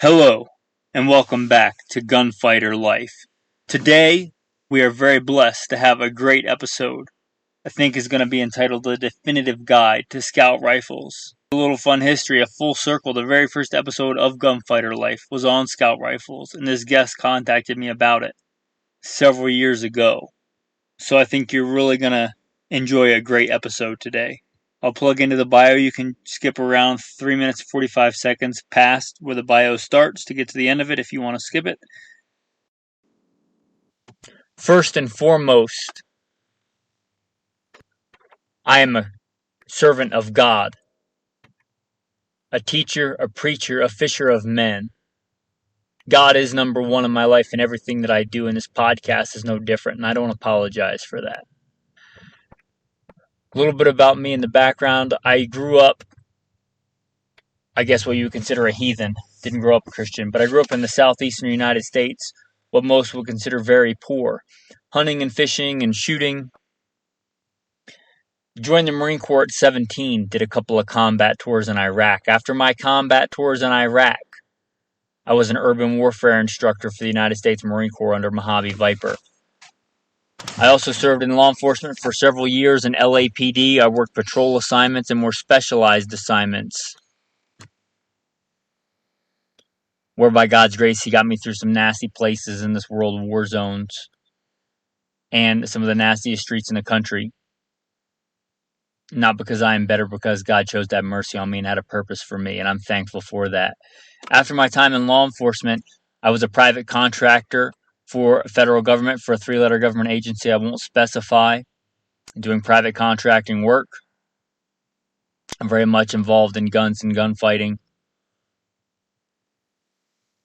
Hello, and welcome back to Gunfighter Life. Today, we are very blessed to have a great episode. I think is going to be entitled The Definitive Guide to Scout Rifles. A little fun history, a full circle. The very first episode of Gunfighter Life was on Scout Rifles, and this guest contacted me about it several years ago. So I think you're really going to enjoy a great episode today. I'll plug into the bio. You can skip around 3 minutes 45 seconds past where the bio starts to get to the end of it if you want to skip it. First and foremost, I am a servant of God, a teacher, a preacher, a fisher of men. God is number one in my life, and everything that I do in this podcast is no different, and I don't apologize for that. A little bit about me in the background. I grew up, I guess what you would consider a heathen. Didn't grow up a Christian, but I grew up in the southeastern United States, what most would consider very poor. Hunting and fishing and shooting. Joined the Marine Corps at 17, did a couple of combat tours in Iraq. After my combat tours in Iraq, I was an urban warfare instructor for the United States Marine Corps under Mojave Viper. I also served in law enforcement for several years in L.A.P.D. I worked patrol assignments and more specialized assignments, where by God's grace, He got me through some nasty places in this world of war zones and some of the nastiest streets in the country. Not because I am better, because God chose to have mercy on me and had a purpose for me, and I'm thankful for that. After my time in law enforcement, I was a private contractor for federal government, for a 3-letter government agency I won't specify, doing private contracting work. I'm very much involved in guns and gunfighting.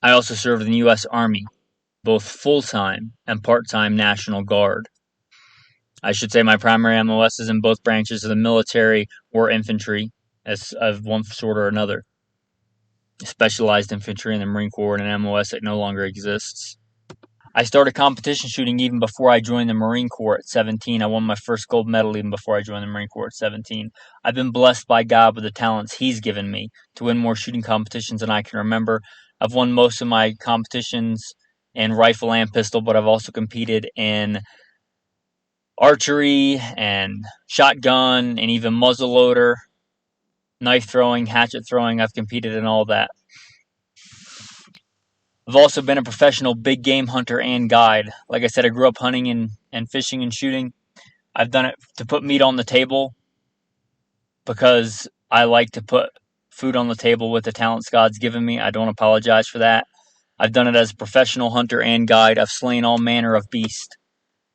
I also served in the U.S. Army, both full-time and part-time National Guard. I should say my primary MOS is in both branches of the military or infantry, as of one sort or another. Specialized infantry in the Marine Corps and an MOS that no longer exists. I started competition shooting even before I joined the Marine Corps at 17. I won my first gold medal even before I joined the Marine Corps at 17. I've been blessed by God with the talents He's given me to win more shooting competitions than I can remember. I've won most of my competitions in rifle and pistol, but I've also competed in archery and shotgun and even muzzleloader, knife throwing, hatchet throwing. I've competed in all that. I've also been a professional big game hunter and guide. Like I said, I grew up hunting and fishing and shooting. I've done it to put meat on the table because I like to put food on the table with the talents God's given me. I don't apologize for that. I've done it as a professional hunter and guide. I've slain all manner of beast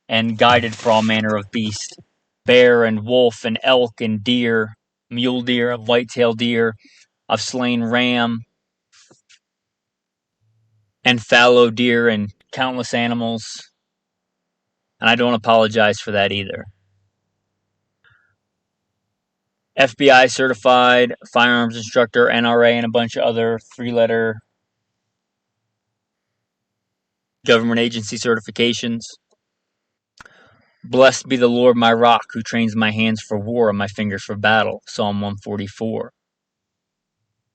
and guided for all manner of beast. Bear and wolf and elk and deer, mule deer, whitetail deer. I've slain ram and fallow deer and countless animals, and I don't apologize for that either. F.B.I. certified firearms instructor, N.R.A, and a bunch of other 3-letter government agency certifications. Blessed be the Lord my rock, who trains my hands for war and my fingers for battle, Psalm 144.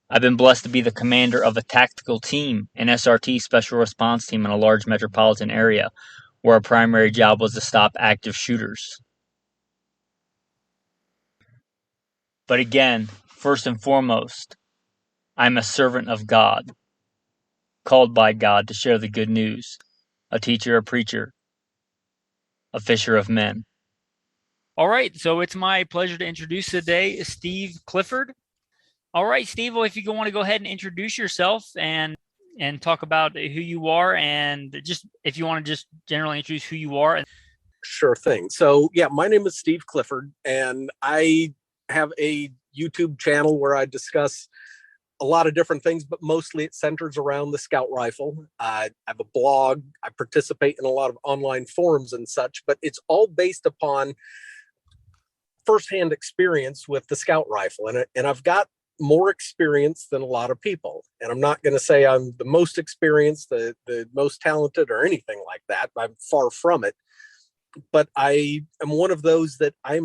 I've been blessed to be the commander of a tactical team, an S.R.T special response team in a large metropolitan area, where our primary job was to stop active shooters. But again, first and foremost, I'm a servant of God, called by God to share the good news, a teacher, a preacher, a fisher of men. All right, so it's my pleasure to introduce today Steve Clifford. All right, Steve, well, if you want to go ahead and introduce yourself and talk about who you are, and just if you want to just generally introduce who you are. Sure thing. So, yeah, my name is Steve Clifford, and I have a YouTube channel where I discuss a lot of different things, but mostly it centers around the Scout rifle. I have a blog. I participate in a lot of online forums and such, but it's all based upon firsthand experience with the Scout rifle. And I've got more experience than a lot of people. And I'm not going to say I'm the most experienced, the most talented or anything like that. I'm far from it. But I am one of those that I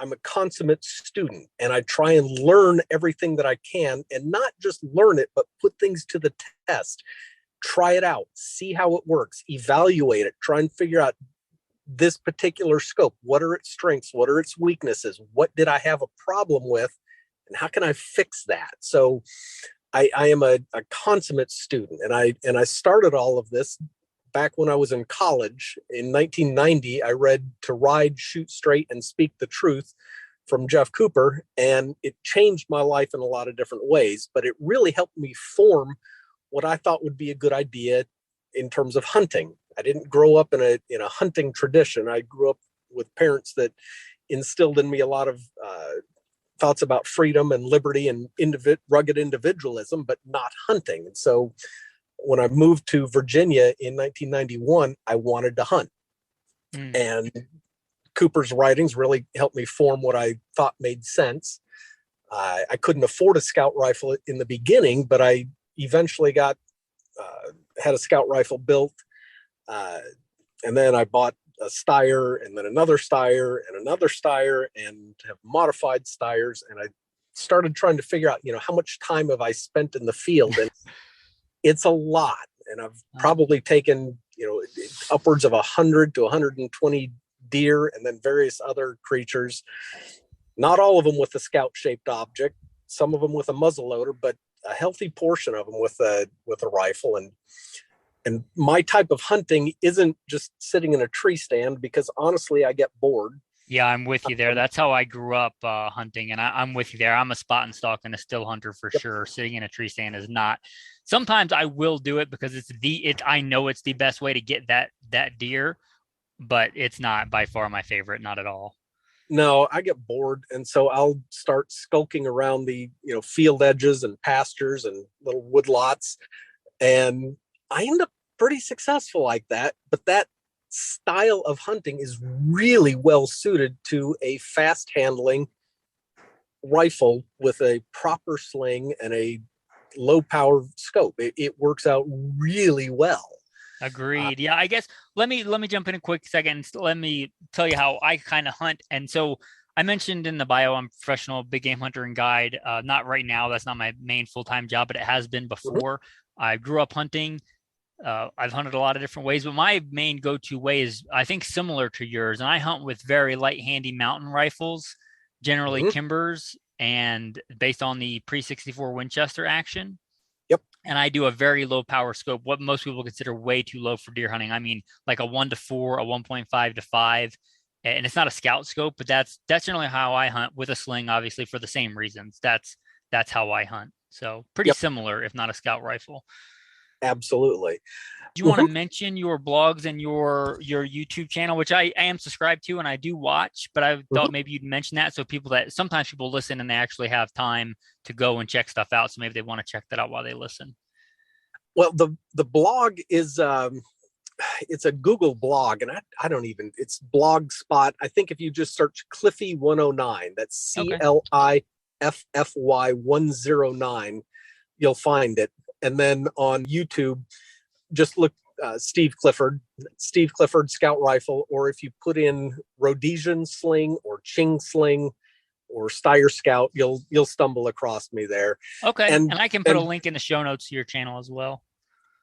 I'm a consummate student, and I try and learn everything that I can, and not just learn it, but put things to the test, try it out, see how it works, evaluate it, try and figure out this particular scope. What are its strengths? What are its weaknesses? What did I have a problem with? And how can I fix that? So I am a consummate student, and I started all of this back when I was in college. In 1990, I read To Ride, Shoot Straight, and Speak the Truth from Jeff Cooper, and it changed my life in a lot of different ways, but it really helped me form what I thought would be a good idea in terms of hunting. I didn't grow up in a hunting tradition. I grew up with parents that instilled in me a lot of thoughts about freedom and liberty and rugged individualism, but not hunting. And so when I moved to Virginia in 1991, I wanted to hunt. And Cooper's writings really helped me form what I thought made sense. I couldn't afford a scout rifle in the beginning, but I eventually had a scout rifle built. And then I bought a Steyr, and then another Steyr, and another Steyr, and have modified Steyrs. And I started trying to figure out, how much time have I spent in the field? And it's a lot. And I've probably taken, upwards of 100 to 120 deer, and then various other creatures. Not all of them with a scout-shaped object, some of them with a muzzleloader, but a healthy portion of them with a rifle. And my type of hunting isn't just sitting in a tree stand, because honestly, I get bored. Yeah, I'm with you there. That's how I grew up hunting, and I'm with you there. I'm a spot and stalk and a still hunter for sure. Sitting in a tree stand is not. Sometimes I will do it because I know it's the best way to get that deer, but it's not by far my favorite, not at all. No, I get bored, and so I'll start skulking around the field edges and pastures and little wood lots, and I end up pretty successful like that. But that style of hunting is really well suited to a fast handling rifle with a proper sling and a low power scope. It works out really well. Agreed. Yeah, I guess let me jump in a quick second. Let me tell you how I kind of hunt. And so I mentioned in the bio, I'm a professional big game hunter and guide. Not right now. That's not my main full-time job, but it has been before. Mm-hmm. I grew up hunting. I've hunted a lot of different ways, but my main go-to way is, I think, similar to yours. And I hunt with very light, handy mountain rifles, generally Kimbers, and based on the pre-64 Winchester action. Yep. And I do a very low power scope, what most people consider way too low for deer hunting. I mean, like a 1:4, a 1.5:5. And it's not a scout scope, but that's generally how I hunt, with a sling, obviously, for the same reasons. That's how I hunt. So pretty similar, if not a scout rifle. Absolutely. Do you want to mention your blogs and your YouTube channel, which I am subscribed to and I do watch, but I thought maybe you'd mention that, so sometimes people listen and they actually have time to go and check stuff out. So maybe they want to check that out while they listen. Well, the blog is it's a Google blog, and I don't even, it's Blogspot. I think if you just search Cliffy109, that's CLIFFY109, you'll find it. And then on YouTube, just look Steve Clifford Scout Rifle, or if you put in Rhodesian Sling or Ching Sling or Steyr Scout, you'll stumble across me there. Okay, and I can put a link in the show notes to your channel as well.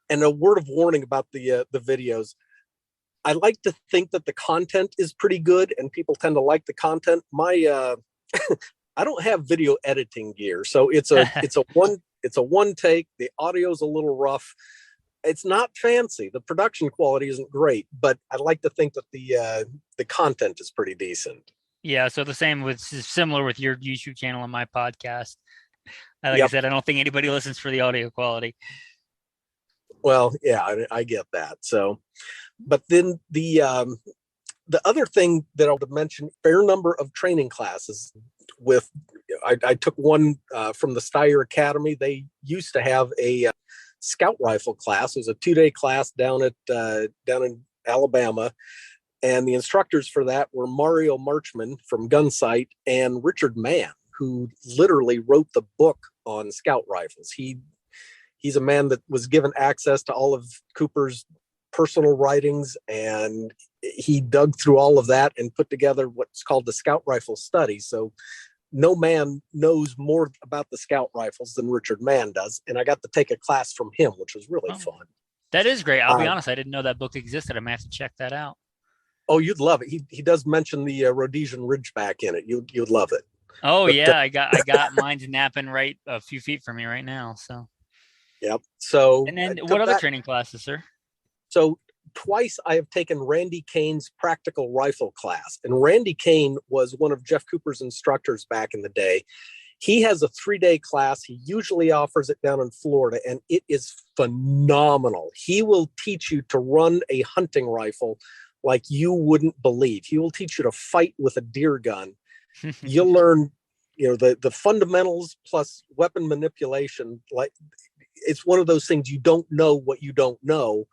And a word of warning about the videos. I like to think that the content is pretty good, and people tend to like the content. My I don't have video editing gear, so it's a one take. The audio's a little rough. It's not fancy. The production quality isn't great, but I like to think that the content is pretty decent. Yeah, so similar with your YouTube channel and my podcast. Like I said, I don't think anybody listens for the audio quality. Well, yeah, I get that. So, but then the other thing that I would mention, fair number of training classes. I took one from the Steyr Academy. They used to have a scout rifle class. It was a 2-day class down in Alabama, and the instructors for that were Mario Marchman from Gunsight and Richard Mann, who literally wrote the book on scout rifles. He's a man that was given access to all of Cooper's personal writings, and he dug through all of that and put together what's called the Scout Rifle Study. So no man knows more about the Scout rifles than Richard Mann does. And I got to take a class from him, which was really fun. That is great. I'll be honest, I didn't know that book existed. I may have to check that out. Oh, you'd love it. He does mention the Rhodesian Ridgeback in it. You'd love it. Oh, but, yeah, I got mine's napping right a few feet from me right now. So, yep. So, and then what other training classes, sir? So twice I have taken Randy Kane's practical rifle class, and Randy Kane was one of Jeff Cooper's instructors back in the day. He has a 3-day class. He usually offers it down in Florida, and it is phenomenal. He will teach you to run a hunting rifle like you wouldn't believe. He will teach you to fight with a deer gun. You'll learn, the fundamentals plus weapon manipulation. Like, it's one of those things, you don't know what you don't know.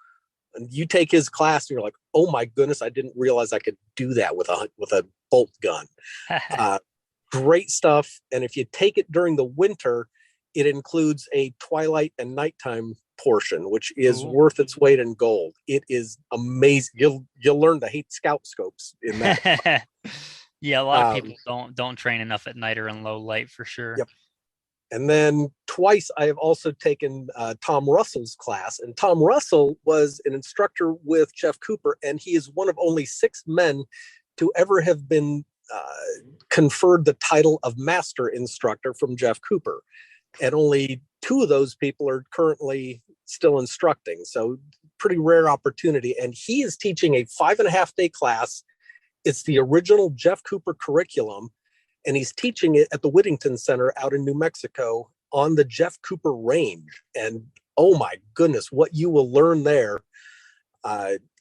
And you take his class and you're like, oh my goodness, I didn't realize I could do that with a bolt gun. Great stuff. And if you take it during the winter, it includes a twilight and nighttime portion, which is worth its weight in gold. It is amazing. You'll learn to hate scout scopes in that. Yeah, a lot of people don't train enough at night or in low light for sure. Yep. And then twice I have also taken Tom Russell's class. And Tom Russell was an instructor with Jeff Cooper, and he is one of only 6 men to ever have been conferred the title of master instructor from Jeff Cooper. And only 2 of those people are currently still instructing. So pretty rare opportunity. And he is teaching a 5.5-day class. It's the original Jeff Cooper curriculum. And he's teaching it at the Whittington Center out in New Mexico on the Jeff Cooper range. And oh my goodness, what you will learn there.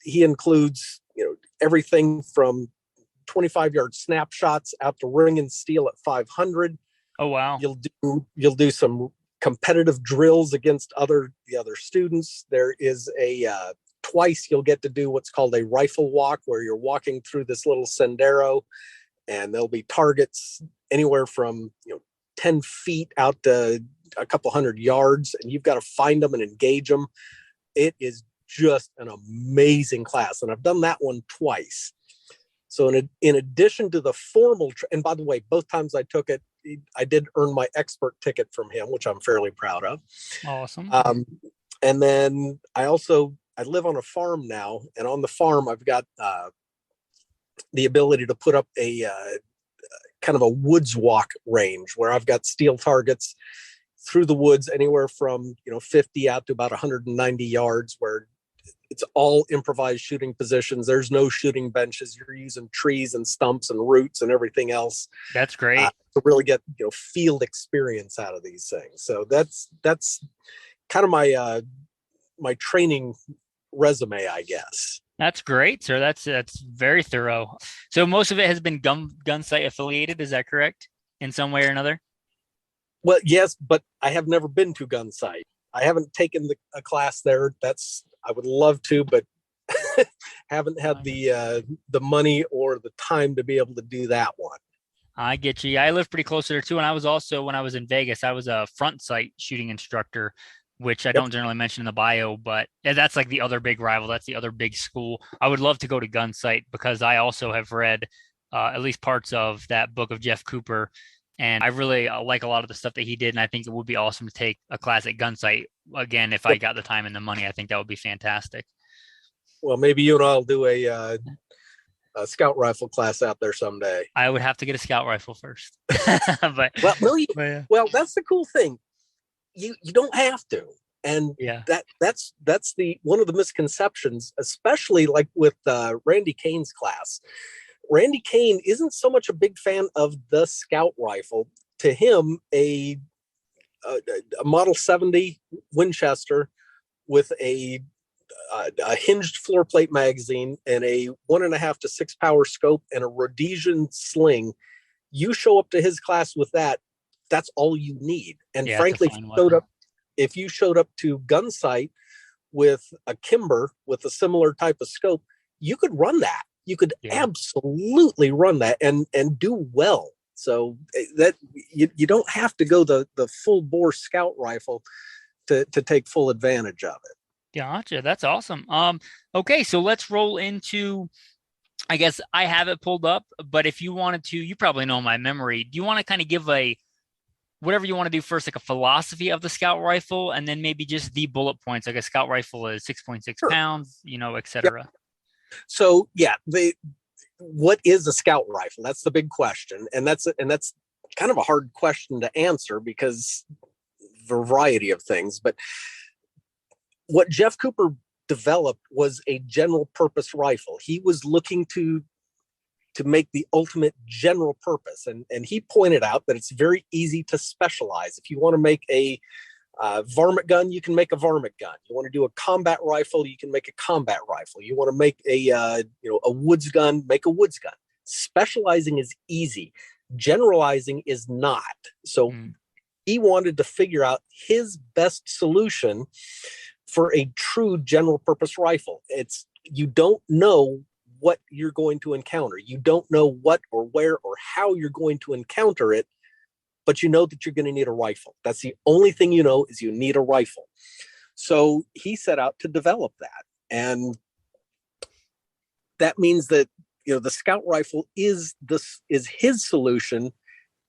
He includes, everything from 25-yard snapshots out to ring and steel at 500. Oh, wow. You'll do some competitive drills against the other students. There is twice you'll get to do what's called a rifle walk, where you're walking through this little sendero, and there'll be targets anywhere from 10 feet out to a couple hundred yards, and you've got to find them and engage them. It is just an amazing class, and I've done that one twice. So in addition to the formal, and by the way, both times I took it, I did earn my expert ticket from him, which I'm fairly proud of. Awesome. And then I live on a farm now, and on the farm I've got the ability to put up a kind of a woods walk range where I've got steel targets through the woods anywhere from 50 out to about 190 yards, where it's all improvised shooting positions. There's no shooting benches. You're using trees and stumps and roots and everything else. That's great. To really get field experience out of these things. So that's kind of my training resume, I guess. That's great, sir. That's very thorough. So most of it has been gun sight affiliated. Is that correct? In some way or another? Well, yes, but I have never been to gun sight. I haven't taken a class there. I would love to, but haven't had the money or the time to be able to do that one. I get you. I live pretty close there too. And I was also, when I was in Vegas, I was a front sight shooting instructor, which I don't generally mention in the bio, but that's like the other big rival. That's the other big school. I would love to go to gun sight because I also have read at least parts of that book of Jeff Cooper. And I really like a lot of the stuff that he did. And I think it would be awesome to take a class at gun sight. Again, if I got the time and the money, I think that would be fantastic. Well, maybe you and I'll do a scout rifle class out there someday. I would have to get a scout rifle first. Well, that's the cool thing. You don't have to. And that's the one of the misconceptions, especially like with Randy Kane's class. Randy Kane isn't so much a big fan of the scout rifle. To him, a Model 70 Winchester with a hinged floor plate magazine and a 1.5 to 6 power scope and a Rhodesian sling, you show up to his class with that, that's all you need. And frankly, if you showed up to gun sight with a Kimber with a similar type of scope, you could run that. You could absolutely run that and do well. So that you don't have to go the full bore scout rifle to take full advantage of it. Gotcha. That's awesome. Okay, so let's roll into I guess I have it pulled up, but if you wanted to, you probably know my memory. Do you want to kind of give a whatever you want to do first, like a philosophy of the scout rifle, and then maybe just the bullet points, like a scout rifle is 6.6 Sure. pounds, you know, Yep. etc. So yeah, what is a scout rifle? That's the big question, and that's kind of a hard question to answer because variety of things. But what Jeff Cooper developed was a general purpose rifle. He was looking to make the ultimate general purpose, and he pointed out that it's very easy to specialize. If you want to make a varmint gun, you can make a varmint gun. You want to do a combat rifle, you can make a combat rifle. You want to make a a woods gun, make a woods gun. Specializing is easy. Generalizing is not. So he wanted to figure out his best solution for a true general purpose rifle. It's you don't know what you're going to encounter. You don't know what or where or how you're going to encounter it, but you know that you're going to need a rifle. That's the only thing you know is you need a rifle. So he set out to develop that. And that means that, the scout rifle is his solution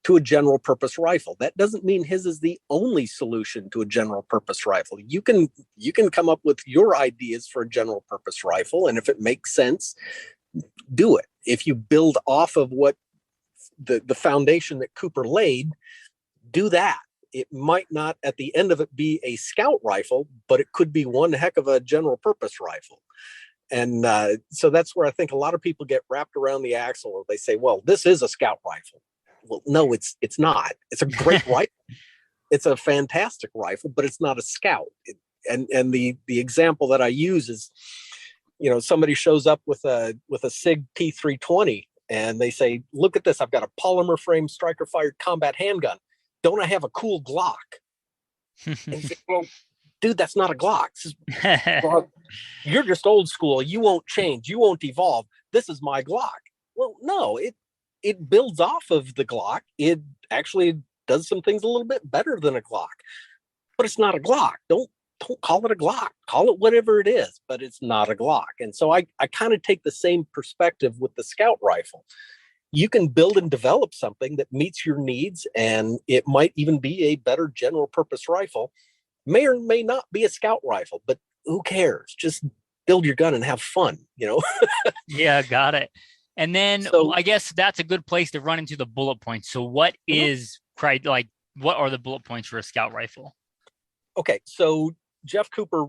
to a general purpose rifle. That doesn't mean his is the only solution to a general purpose rifle. You can come up with your ideas for a general purpose rifle, and if it makes sense, do it. If you build off of what the foundation that Cooper laid, do that. It might not at the end of it be a scout rifle, but it could be one heck of a general purpose rifle. And so that's where I think a lot of people get wrapped around the axle, or they say, well, this is a scout rifle. Well, no, it's not. It's a great rifle. It's a fantastic rifle, but it's not a scout. And the example that I use is, somebody shows up with a SIG P320 and they say, look at this, I've got a polymer frame striker fired combat handgun. Don't I have a cool Glock? And say, well, dude, that's not a Glock. Well, you're just old school. You won't change. You won't evolve. This is my Glock. Well, no, it builds off of the Glock. It actually does some things a little bit better than a Glock, but it's not a Glock. Don't call it a Glock. Call it whatever it is, but it's not a Glock. And so I kind of take the same perspective with the scout rifle. You can build and develop something that meets your needs, and it might even be a better general purpose rifle. May or may not be a scout rifle, but who cares? Just build your gun and have fun, Yeah, got it. And then I guess that's a good place to run into the bullet points. So what what are the bullet points for a scout rifle? Okay, so Jeff Cooper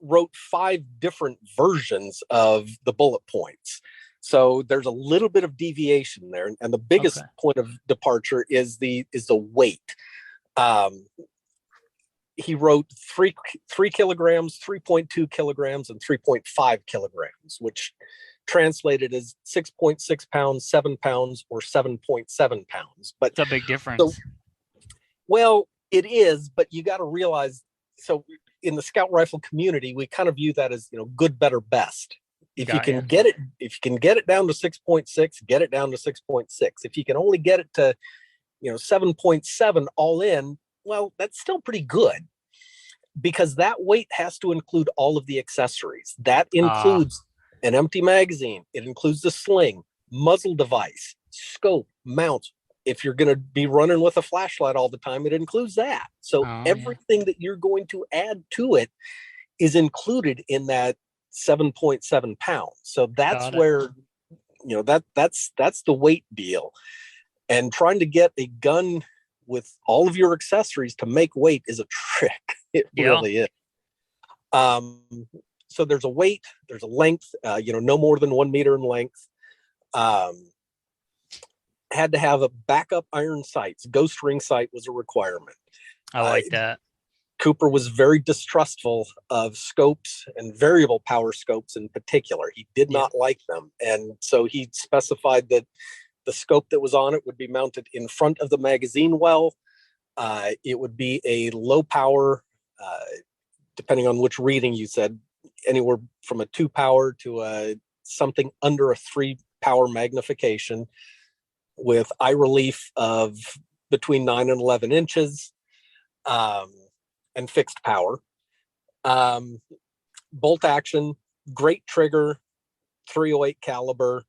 wrote 5 different versions of the bullet points. So there's a little bit of deviation there, and the biggest point of departure is the weight. He wrote 3 kilograms, 3.2 kilograms, and 3.5 kilograms, which translated as 6.6 pounds, 7 pounds, or 7.7 pounds. But it's a big difference. Well, it is, but you got to realize, so in the scout rifle community, we kind of view that as, good, better, best. If you can get it down to 6.6, get it down to 6.6. If you can only get it to, 7.7 all in, well, that's still pretty good, because that weight has to include all of the accessories. That includes an empty magazine. It includes the sling, muzzle device, scope, mount. If you're going to be running with a flashlight all the time, it includes that. So everything that you're going to add to it is included in that 7.7 pounds. So that's where, that's the weight deal. And trying to get a gun with all of your accessories to make weight is a trick. It really is. So there's a weight, there's a length, no more than 1 meter in length. Had to have a backup iron sights. Ghost ring sight was a requirement. I like that. Cooper was very distrustful of scopes and variable power scopes in particular. He did not like them. And so he specified that the scope that was on it would be mounted in front of the magazine well. It would be a low power, depending on which reading you said, anywhere from a 2 power to something under a 3 power magnification, with eye relief of between 9 and 11 inches, and fixed power. Bolt action, great trigger, .308 caliber,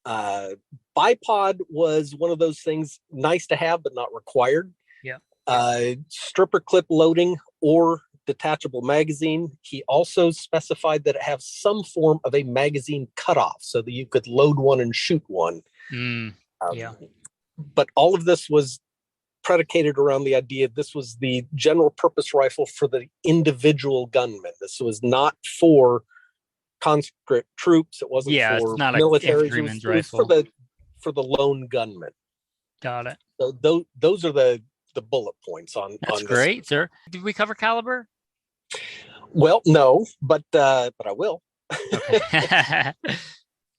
Bipod was one of those things nice to have, but not required. Yeah. Stripper clip loading or detachable magazine. He also specified that it have some form of a magazine cutoff so that you could load one and shoot one. Yeah. But all of this was predicated around the idea this was the general purpose rifle for the individual gunman. This was not for conscript troops. It wasn't for it's not military. infantryman's It was for the lone gunman. Got it. So those are the bullet points on. That's on great, this. sir. Did we cover caliber? Well, no, but I will. Okay.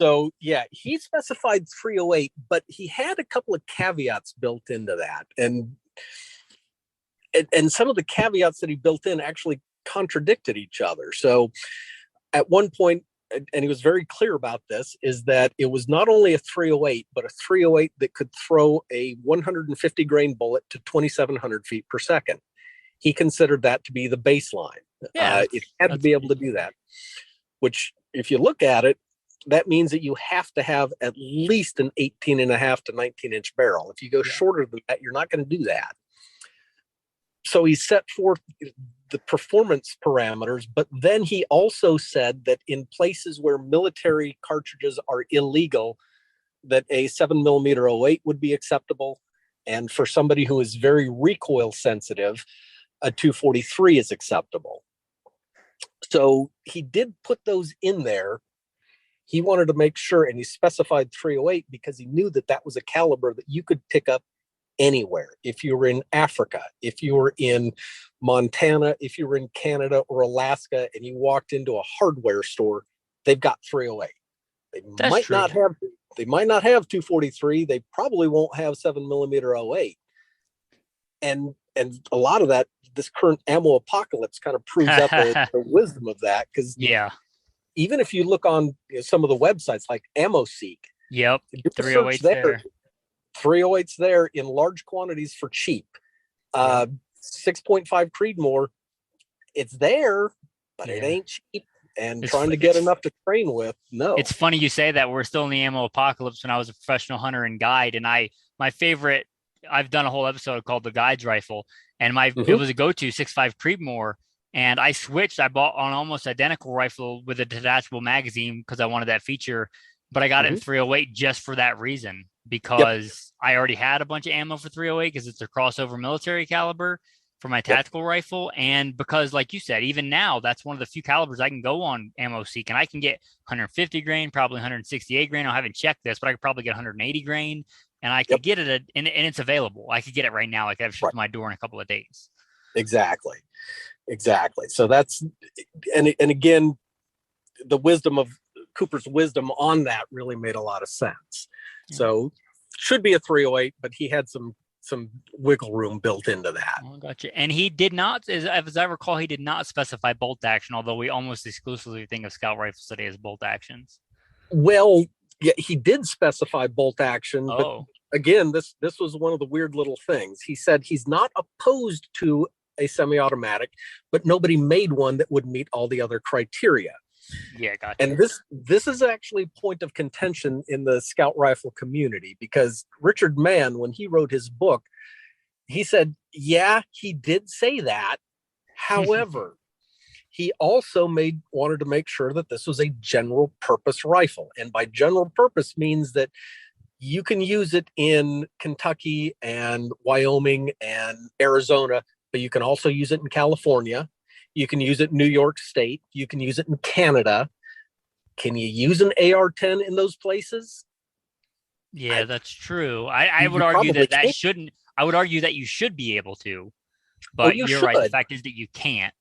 So yeah, he specified 308, but he had a couple of caveats built into that, and some of the caveats that he built in actually contradicted each other. So at one point, and he was very clear about this, is that it was not only a 308, but a 308 that could throw a 150 grain bullet to 2,700 feet per second. He considered that to be the baseline. It had to be able to do that, which if you look at it, that means that you have to have at least an 18.5 to 19-inch barrel. If you go shorter than that, you're not going to do that. So he set forth the performance parameters, but then he also said that in places where military cartridges are illegal, that a 7mm 08 would be acceptable. And for somebody who is very recoil sensitive, a 243 is acceptable. So he did put those in there. He wanted to make sure, and he specified 308 because he knew that that was a caliber that you could pick up anywhere. If you were in Africa, if you were in Montana, if you were in Canada or Alaska, and you walked into a hardware store, they've got 308. They might not have 243. They probably won't have 7mm 08. And a lot of that, this current ammo apocalypse kind of proves out the wisdom of that, because even if you look on some of the websites like AmmoSeek, 308's there. 308's there in large quantities for cheap. 6.5 Creedmoor, it's there, but it ain't cheap. And trying to get enough to train with, no. It's funny you say that. We're still in the ammo apocalypse. When I was a professional hunter and guide, and my favorite, I've done a whole episode called the Guides Rifle, and it was a go-to 6.5 Creedmoor. And I switched. I bought an almost identical rifle with a detachable magazine because I wanted that feature, but I got it in 308 just for that reason, because I already had a bunch of ammo for 308 because it's a crossover military caliber for my tactical rifle. And because, like you said, even now, that's one of the few calibers I can go on AmmoSeek, and I can get 150 grain, probably 168 grain. I haven't checked this, but I could probably get 180 grain, and I could get it, and it's available. I could get it right now. I could have it shipped to my door in a couple of days. Exactly. So that's, and again, the wisdom of Cooper's wisdom on that really made a lot of sense. So should be a 308, but he had some wiggle room built into that. Oh, gotcha. And he did not, as I recall, he did not specify bolt action, although we almost exclusively think of scout rifles today as bolt actions. Well, yeah, he did specify bolt action, but again, this was one of the weird little things. He said he's not opposed to a semi-automatic, but nobody made one that would meet all the other criteria. Yeah, gotcha. And this is actually a point of contention in the scout rifle community, because Richard Mann, when he wrote his book, he said, yeah, he did say that. However, he also wanted to make sure that this was a general purpose rifle. And by general purpose means that you can use it in Kentucky and Wyoming and Arizona, but you can also use it in California. You can use it in New York State. You can use it in Canada. Can you use an AR-10 in those places? Yeah, that's true. I would argue that shouldn't. I would argue that you should be able to, but you're right. The fact is that you can't.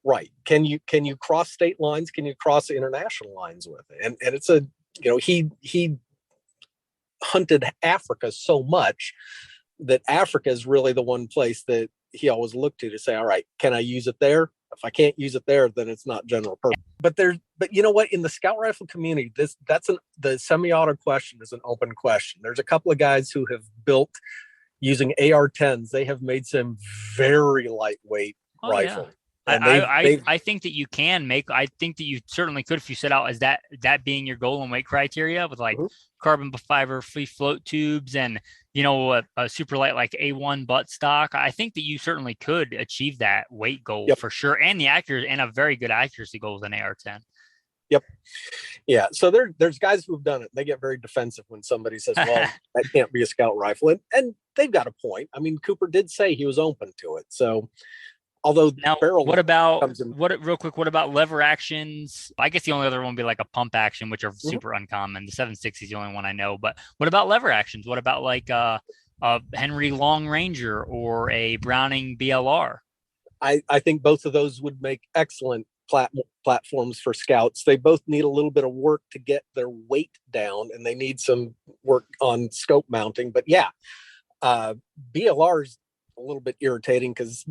Right. Can you cross state lines? Can you cross international lines with it? And it's he hunted Africa so much that Africa is really the one place that he always looked to say, all right, can I use it there? If I can't use it there, then it's not general purpose. But you know what? In the scout rifle community, the semi-auto question is an open question. There's a couple of guys who have built using AR-10s. They have made some very lightweight rifles. And I think that you can make. I think that you certainly could if you set out as that being your goal and weight criteria with like carbon fiber free float tubes and a super light like A1 buttstock. I think that you certainly could achieve that weight goal for sure, and the accuracy and a very good accuracy goal with an AR-10. Yep. Yeah. So there's guys who've done it. They get very defensive when somebody says, well, that can't be a scout rifle. And they've got a point. I mean, Cooper did say he was open to it. So although now, what about lever actions? I guess the only other one would be like a pump action, which are super uncommon. The 760 is the only one I know. But what about lever actions? What about like a Henry Long Ranger or a Browning BLR? I think both of those would make excellent platforms for scouts. They both need a little bit of work to get their weight down, and they need some work on scope mounting. But yeah, BLR is a little bit irritating because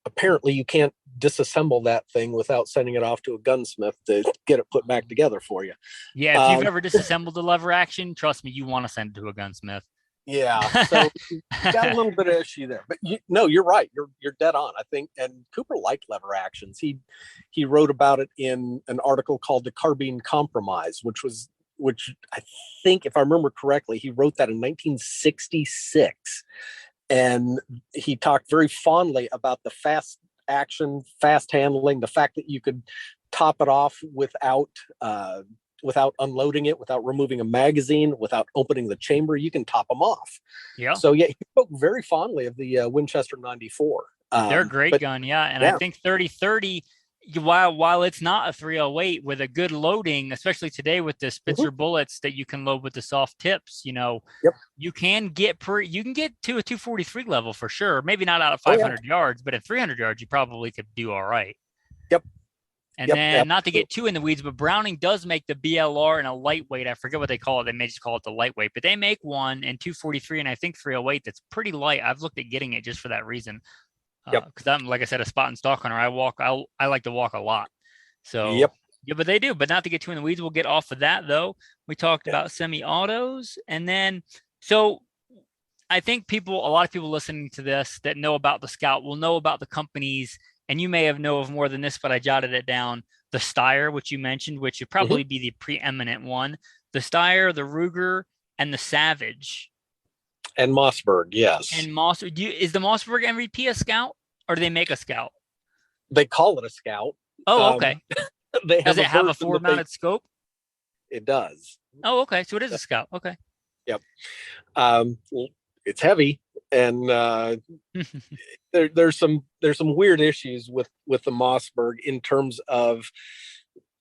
apparently you can't disassemble that thing without sending it off to a gunsmith to get it put back together for you. Yeah, if you've ever disassembled a lever action, trust me, you want to send it to a gunsmith. Yeah, so you got a little bit of issue there, but you're right. You're dead on. I think, and Cooper liked lever actions. He wrote about it in an article called "The Carbine Compromise," which I think, if I remember correctly, he wrote that in 1966, and he talked very fondly about the fast action, fast handling, the fact that you could top it off without unloading it, without removing a magazine, without opening the chamber. You can top them off. Yeah. So yeah, he spoke very fondly of the Winchester 94. They're a great gun, yeah. And I think 30-30, while it's not a 308 with a good loading, especially today with the Spitzer bullets that you can load with the soft tips, you can get to a 243 level for sure. Maybe not out of 500 yards, but at 300 yards, you probably could do all right. Yep. And then not to get too in the weeds, but Browning does make the BLR in a lightweight. I forget what they call it. They may just call it the lightweight, but they make one in 243 and I think 308 that's pretty light. I've looked at getting it just for that reason. Because I'm, like I said, a spot and stock hunter. I like to walk a lot. So yeah, but they do. But not to get too in the weeds, we'll get off of that though. We talked about semi-autos, and then so I think a lot of people listening to this that know about the Scout will know about the companies. And you may have known of more than this, but I jotted it down. The Steyr, which you mentioned, which would probably be the preeminent one. The Steyr, the Ruger, and the Savage. And Mossberg, yes. And Mossberg. Is the Mossberg MVP a Scout, or do they make a Scout? They call it a Scout. Oh, okay. Does it have a forward-mounted scope? It does. Oh, okay. So it is a Scout. Okay. Yep. It's heavy. And there's some weird issues with the Mossberg in terms of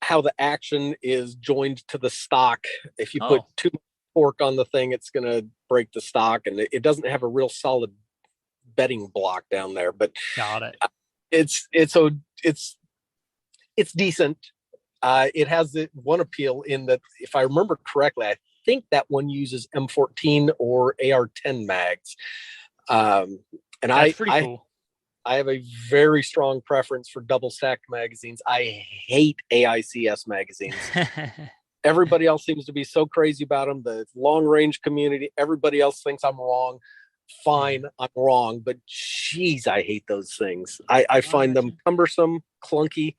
how the action is joined to the stock. If you put too much torque on the thing, it's going to break the stock, and it doesn't have a real solid bedding block down there. But got it. It's decent. It has the one appeal in that, if I remember correctly, I think that one uses M14 or AR-10 mags. And that's pretty cool. I have a very strong preference for double stacked magazines. I hate AICS magazines. Everybody else seems to be so crazy about them. The long range community, everybody else thinks I'm wrong. Fine, I'm wrong, but geez, I hate those things. I find them cumbersome, clunky.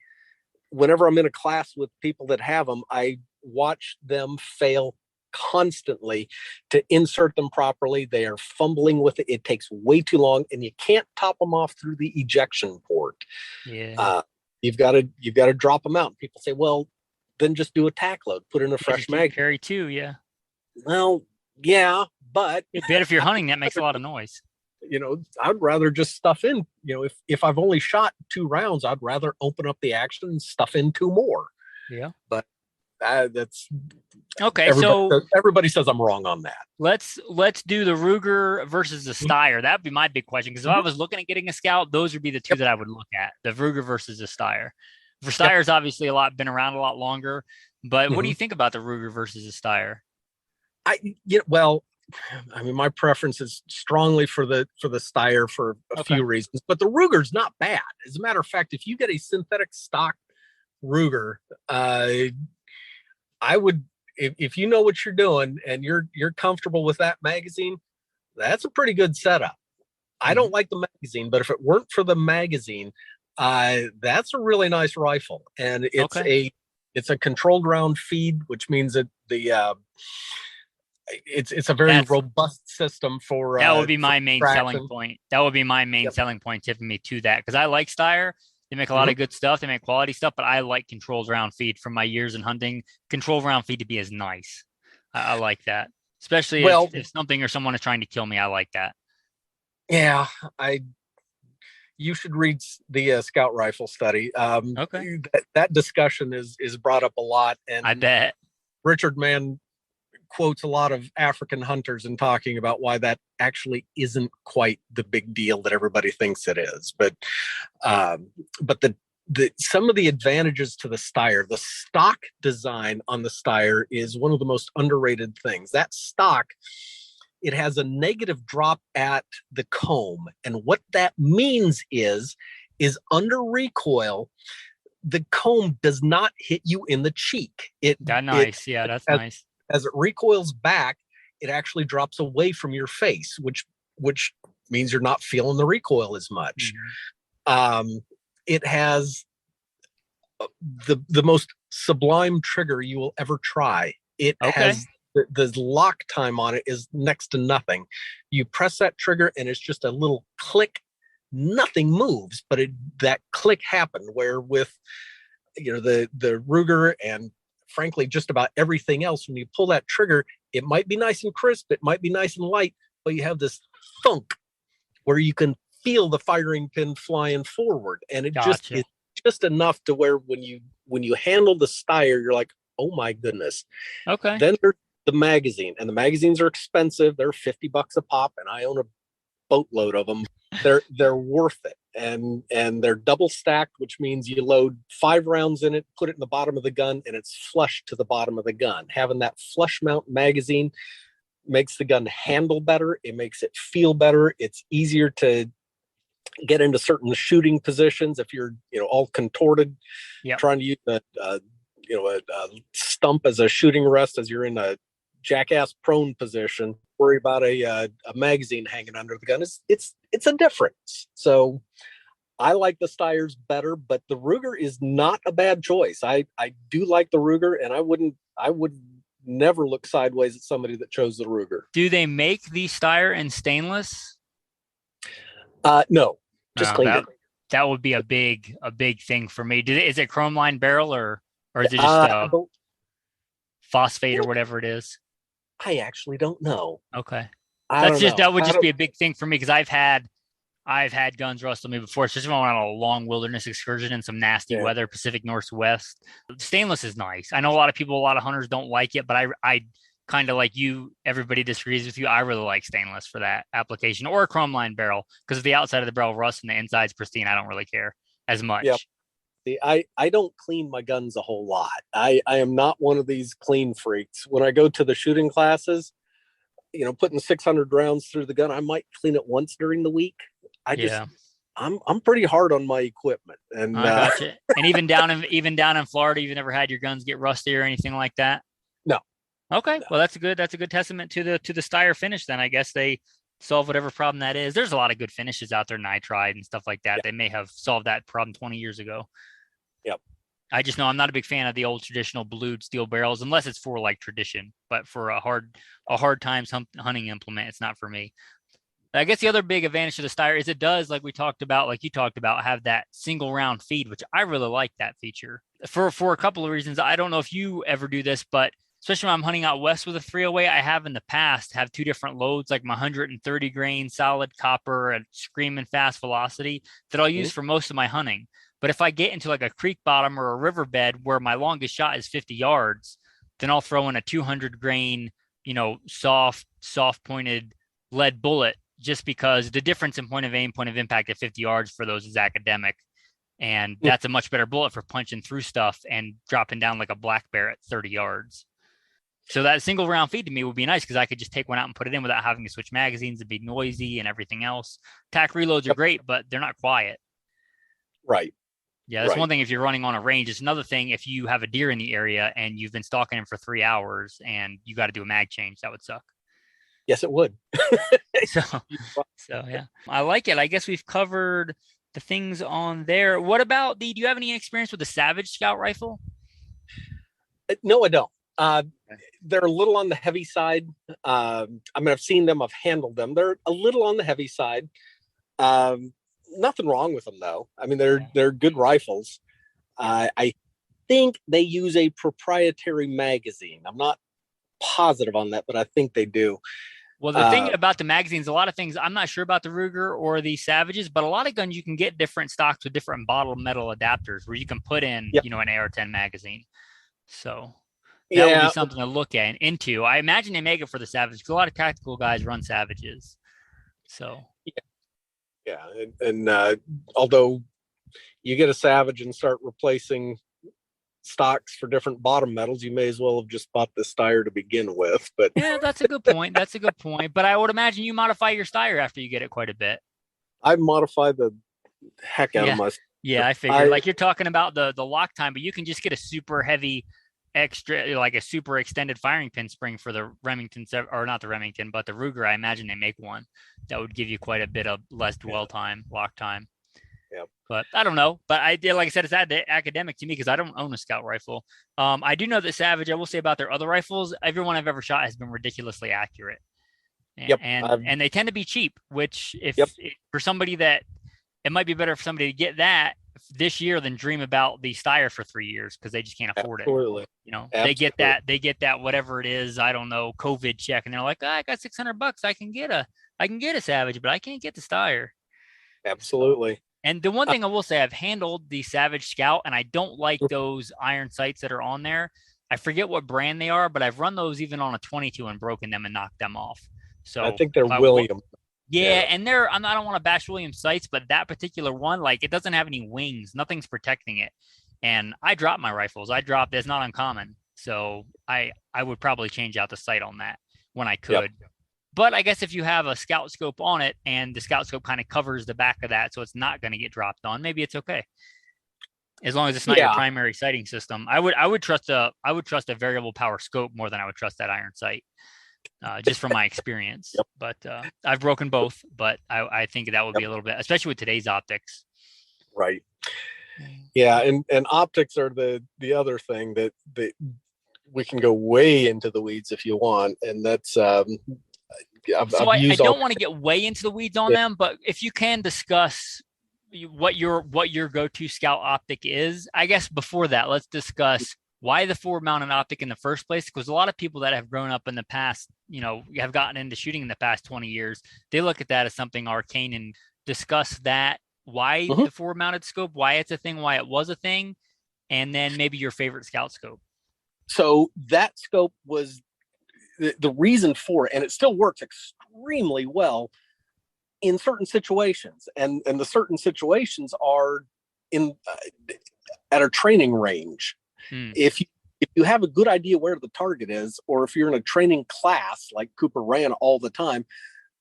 Whenever I'm in a class with people that have them, I watch them fail constantly to insert them properly. They are fumbling with it. It takes way too long, and you can't top them off through the ejection port. Yeah. You've got to drop them out. People say, well, then just do a tack load, put in a fresh mag. Carry too, yeah. Well, yeah, but if you're hunting, that makes a lot of noise. I'd rather just stuff in. If I've only shot 2 rounds, I'd rather open up the action and stuff in 2 more. Yeah. But that's okay. Everybody says I'm wrong on that. Let's do the Ruger versus the Steyr. That'd be my big question, because if I was looking at getting a Scout, those would be the two that I would look at: the Ruger versus the Steyr. For Steyer's obviously been around a lot longer, but what do you think about the Ruger versus the Steyr? My preference is strongly for the Steyr for a few reasons, but the Ruger's not bad. As a matter of fact, if you get a synthetic stock Ruger, I would, if you know what you're doing and you're comfortable with that magazine, that's a pretty good setup. I don't like the magazine, but if it weren't for the magazine, That's a really nice rifle, and Okay. it's a controlled round feed, which means that it's a very That's robust system that would be for my main selling traction. point. That would be my main Yep. selling point, tipping me to that because I like Steyr. They make a lot Mhm. of good stuff. They make quality stuff, but I like controlled round feed from my years in hunting. Controlled round feed to be as nice. I like that, especially Well, if something or someone is trying to kill me. I like that. yeah, I you should read the scout rifle study. Okay, That discussion is brought up a lot, I and bet. Richard Mann quotes a lot of African hunters in talking about why that actually isn't quite the big deal that everybody thinks it is. But the some of the advantages to the Steyr, the stock design on the Steyr is one of the most underrated things. That stock, it has a negative drop at the comb, and what that means is under recoil, the comb does not hit you in the cheek. That It nice. Yeah, that's as, nice. as it recoils back, it actually drops away from your face, which means you're not feeling the recoil as much. Mhm. It has the most sublime trigger you will ever try. It Okay. has the lock time on it is next to nothing. You press that trigger and it's just a little click. Nothing moves, but that click happened. Where with the Ruger and frankly just about everything else, when you pull that trigger, it might be nice and crisp, it might be nice and light, but you have this thunk where you can feel the firing pin flying forward, and it just is Gotcha. just enough to where when you handle the Steyr, you're like, oh my goodness. Okay. Then there's the magazine, and the magazines are expensive. They're $50 a pop, and I own a boatload of them. They're worth it, and they're double stacked, which means you load 5 rounds in it, put it in the bottom of the gun, and it's flush to the bottom of the gun. Having that flush mount magazine makes the gun handle better. It makes it feel better. It's easier to get into certain shooting positions if you're all contorted, Yep. trying to use a stump as a shooting rest as you're in a jackass prone position. Worry about a magazine hanging under the gun. It's a difference. So I like the Steyrs better, but the Ruger is not a bad choice. I do like the Ruger, and I would never look sideways at somebody that chose the Ruger. Do they make the Steyr in stainless? No, just No, cleaned it. that would be a big thing for me. Is it chrome line barrel or is it just Uh, I don't, phosphate you or know, whatever it is? I actually don't know. Okay. I don't know. That would I just don't. be a big thing for me because I've had guns rustle me before, especially when I went on a long wilderness excursion in some nasty Yeah. weather, Pacific Northwest. Stainless is nice. I know a lot of people, a lot of hunters don't like it, but I kind of like you. Everybody disagrees with you. I really like stainless for that application or a chrome line barrel because if the outside of the barrel rusts and the inside's pristine, I don't really care as Yeah. much. See, I don't clean my guns a whole lot. I am not one of these clean freaks. When I go to the shooting classes, putting 600 rounds through the gun, I might clean it once during the week. I just Yeah, I'm pretty hard on my equipment, and I got you. And even down in Florida, you've never had your guns get rusty or anything like that. no, Okay, no, well that's a good testament to the Steyr finish. Then I guess they solve whatever problem that is. There's a lot of good finishes out there, nitride and stuff like that. yeah, They may have solved that problem 20 years ago. yep, I just know I'm not a big fan of the old traditional blued steel barrels unless it's for like tradition. But for a hard times hunting implement, it's not for me. I guess the other big advantage to the Steyr is it does, like we talked about, like you talked about, have that single round feed, which I really like that feature for a couple of reasons. I don't know if you ever do this, but especially when I'm hunting out west with a 308, I have in the past have two different loads, like my 130 grain solid copper and screaming fast velocity that I'll use mm-hmm. for most of my hunting. But if I get into like a creek bottom or a riverbed where my longest shot is 50 yards, then I'll throw in a 200 grain, soft pointed lead bullet just because the difference in point of aim, point of impact at 50 yards for those is academic. And that's a much better bullet for punching through stuff and dropping down like a black bear at 30 yards. So that single round feed to me would be nice because I could just take one out and put it in without having to switch magazines and be noisy and everything else. Tack reloads are Yep. great, but they're not quiet. Right. Yeah, that's right. one thing if you're running on a range. It's another thing if you have a deer in the area and you've been stalking him for 3 hours and you got to do a mag change. That would suck. Yes, it would. So, so yeah, I like it. I guess we've covered the things on there. What about do you have any experience with the Savage Scout rifle? No, I don't. They're a little on the heavy side. I've seen them, I've handled them. They're a little on the heavy side. Nothing wrong with them though. I mean, they're good rifles. I think they use a proprietary magazine. I'm not positive on that, but I think they do. Well, the thing about the magazines, a lot of things, I'm not sure about the Ruger or the Savages, but a lot of guns you can get different stocks with different bottle metal adapters where you can put in, an AR-10 magazine. So that would be something to look at and into. I imagine they make it for the Savage because a lot of tactical guys run Savages. So and although you get a Savage and start replacing stocks for different bottom metals, you may as well have just bought the steyr to begin with. But yeah, that's a good point. But I would imagine you modify your steyr after you get it quite a bit. I modify the heck out of my. Yeah, I figured. Like you're talking about the lock time, but you can just get a super heavy extra, like a super extended firing pin spring for the Remington, or not the Remington, but the Ruger. I imagine they make one that would give you quite a bit of less dwell time, lock time. Yeah, but I don't know. But I did, like I said, it's academic to me because I don't own a Scout rifle. I do know that Savage. I will say about their other rifles, everyone I've ever shot has been ridiculously accurate. And they tend to be cheap. Which if for somebody that it might be better for somebody to get that this year than dream about the steyr for 3 years because they just can't afford it. Absolutely. They get that whatever it is, I don't know, COVID check, and they're like, I got $600. I can get a Savage, but I can't get the steyr. Absolutely. And the one thing I will say, I've handled the Savage Scout, and I don't like those iron sights that are on there. I forget what brand they are, but I've run those even on a 22 and broken them and knocked them off. So I think they're Williams. Yeah, and I don't want to bash Williams sights, but that particular one, like it doesn't have any wings, nothing's protecting it. And I dropped my rifles. It's not uncommon. So I would probably change out the sight on that when I could. Yep. But I guess if you have a Scout scope on it and the Scout scope kind of covers the back of that, so it's not going to get dropped on, maybe it's okay. As long as it's not your primary sighting system. I would trust a variable power scope more than I would trust that iron sight. Just from my experience. But I've broken both, but I think that would be a little bit, especially with today's optics. Right. Yeah, and optics are the other thing that we can go way into the weeds if you want, and that's I don't want to get way into the weeds on them, but if you can discuss what your go-to Scout optic is, I guess before that, let's discuss why the forward mounted optic in the first place, because a lot of people that have grown up in the past, have gotten into shooting in the past 20 years, they look at that as something arcane and discuss that, why the forward mounted scope, why it's a thing, why it was a thing, and then maybe your favorite Scout scope. So that scope was the reason for it, and it still works extremely well in certain situations, and the certain situations are in at a training range. If you have a good idea where the target is, or if you're in a training class like Cooper ran all the time,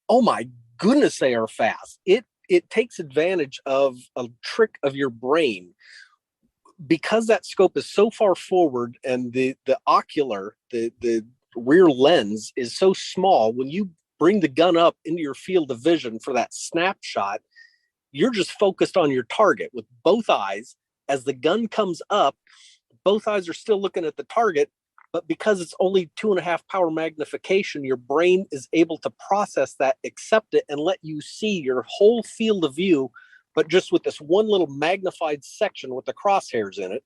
oh my goodness, they are fast. It takes advantage of a trick of your brain because that scope is so far forward, and the ocular, the rear lens is so small. When you bring the gun up into your field of vision for that snapshot, you're just focused on your target with both eyes. As the gun comes up, both eyes are still looking at the target, but because it's only 2.5 power magnification, your brain is able to process that, accept it, and let you see your whole field of view, but just with this one little magnified section with the crosshairs in it.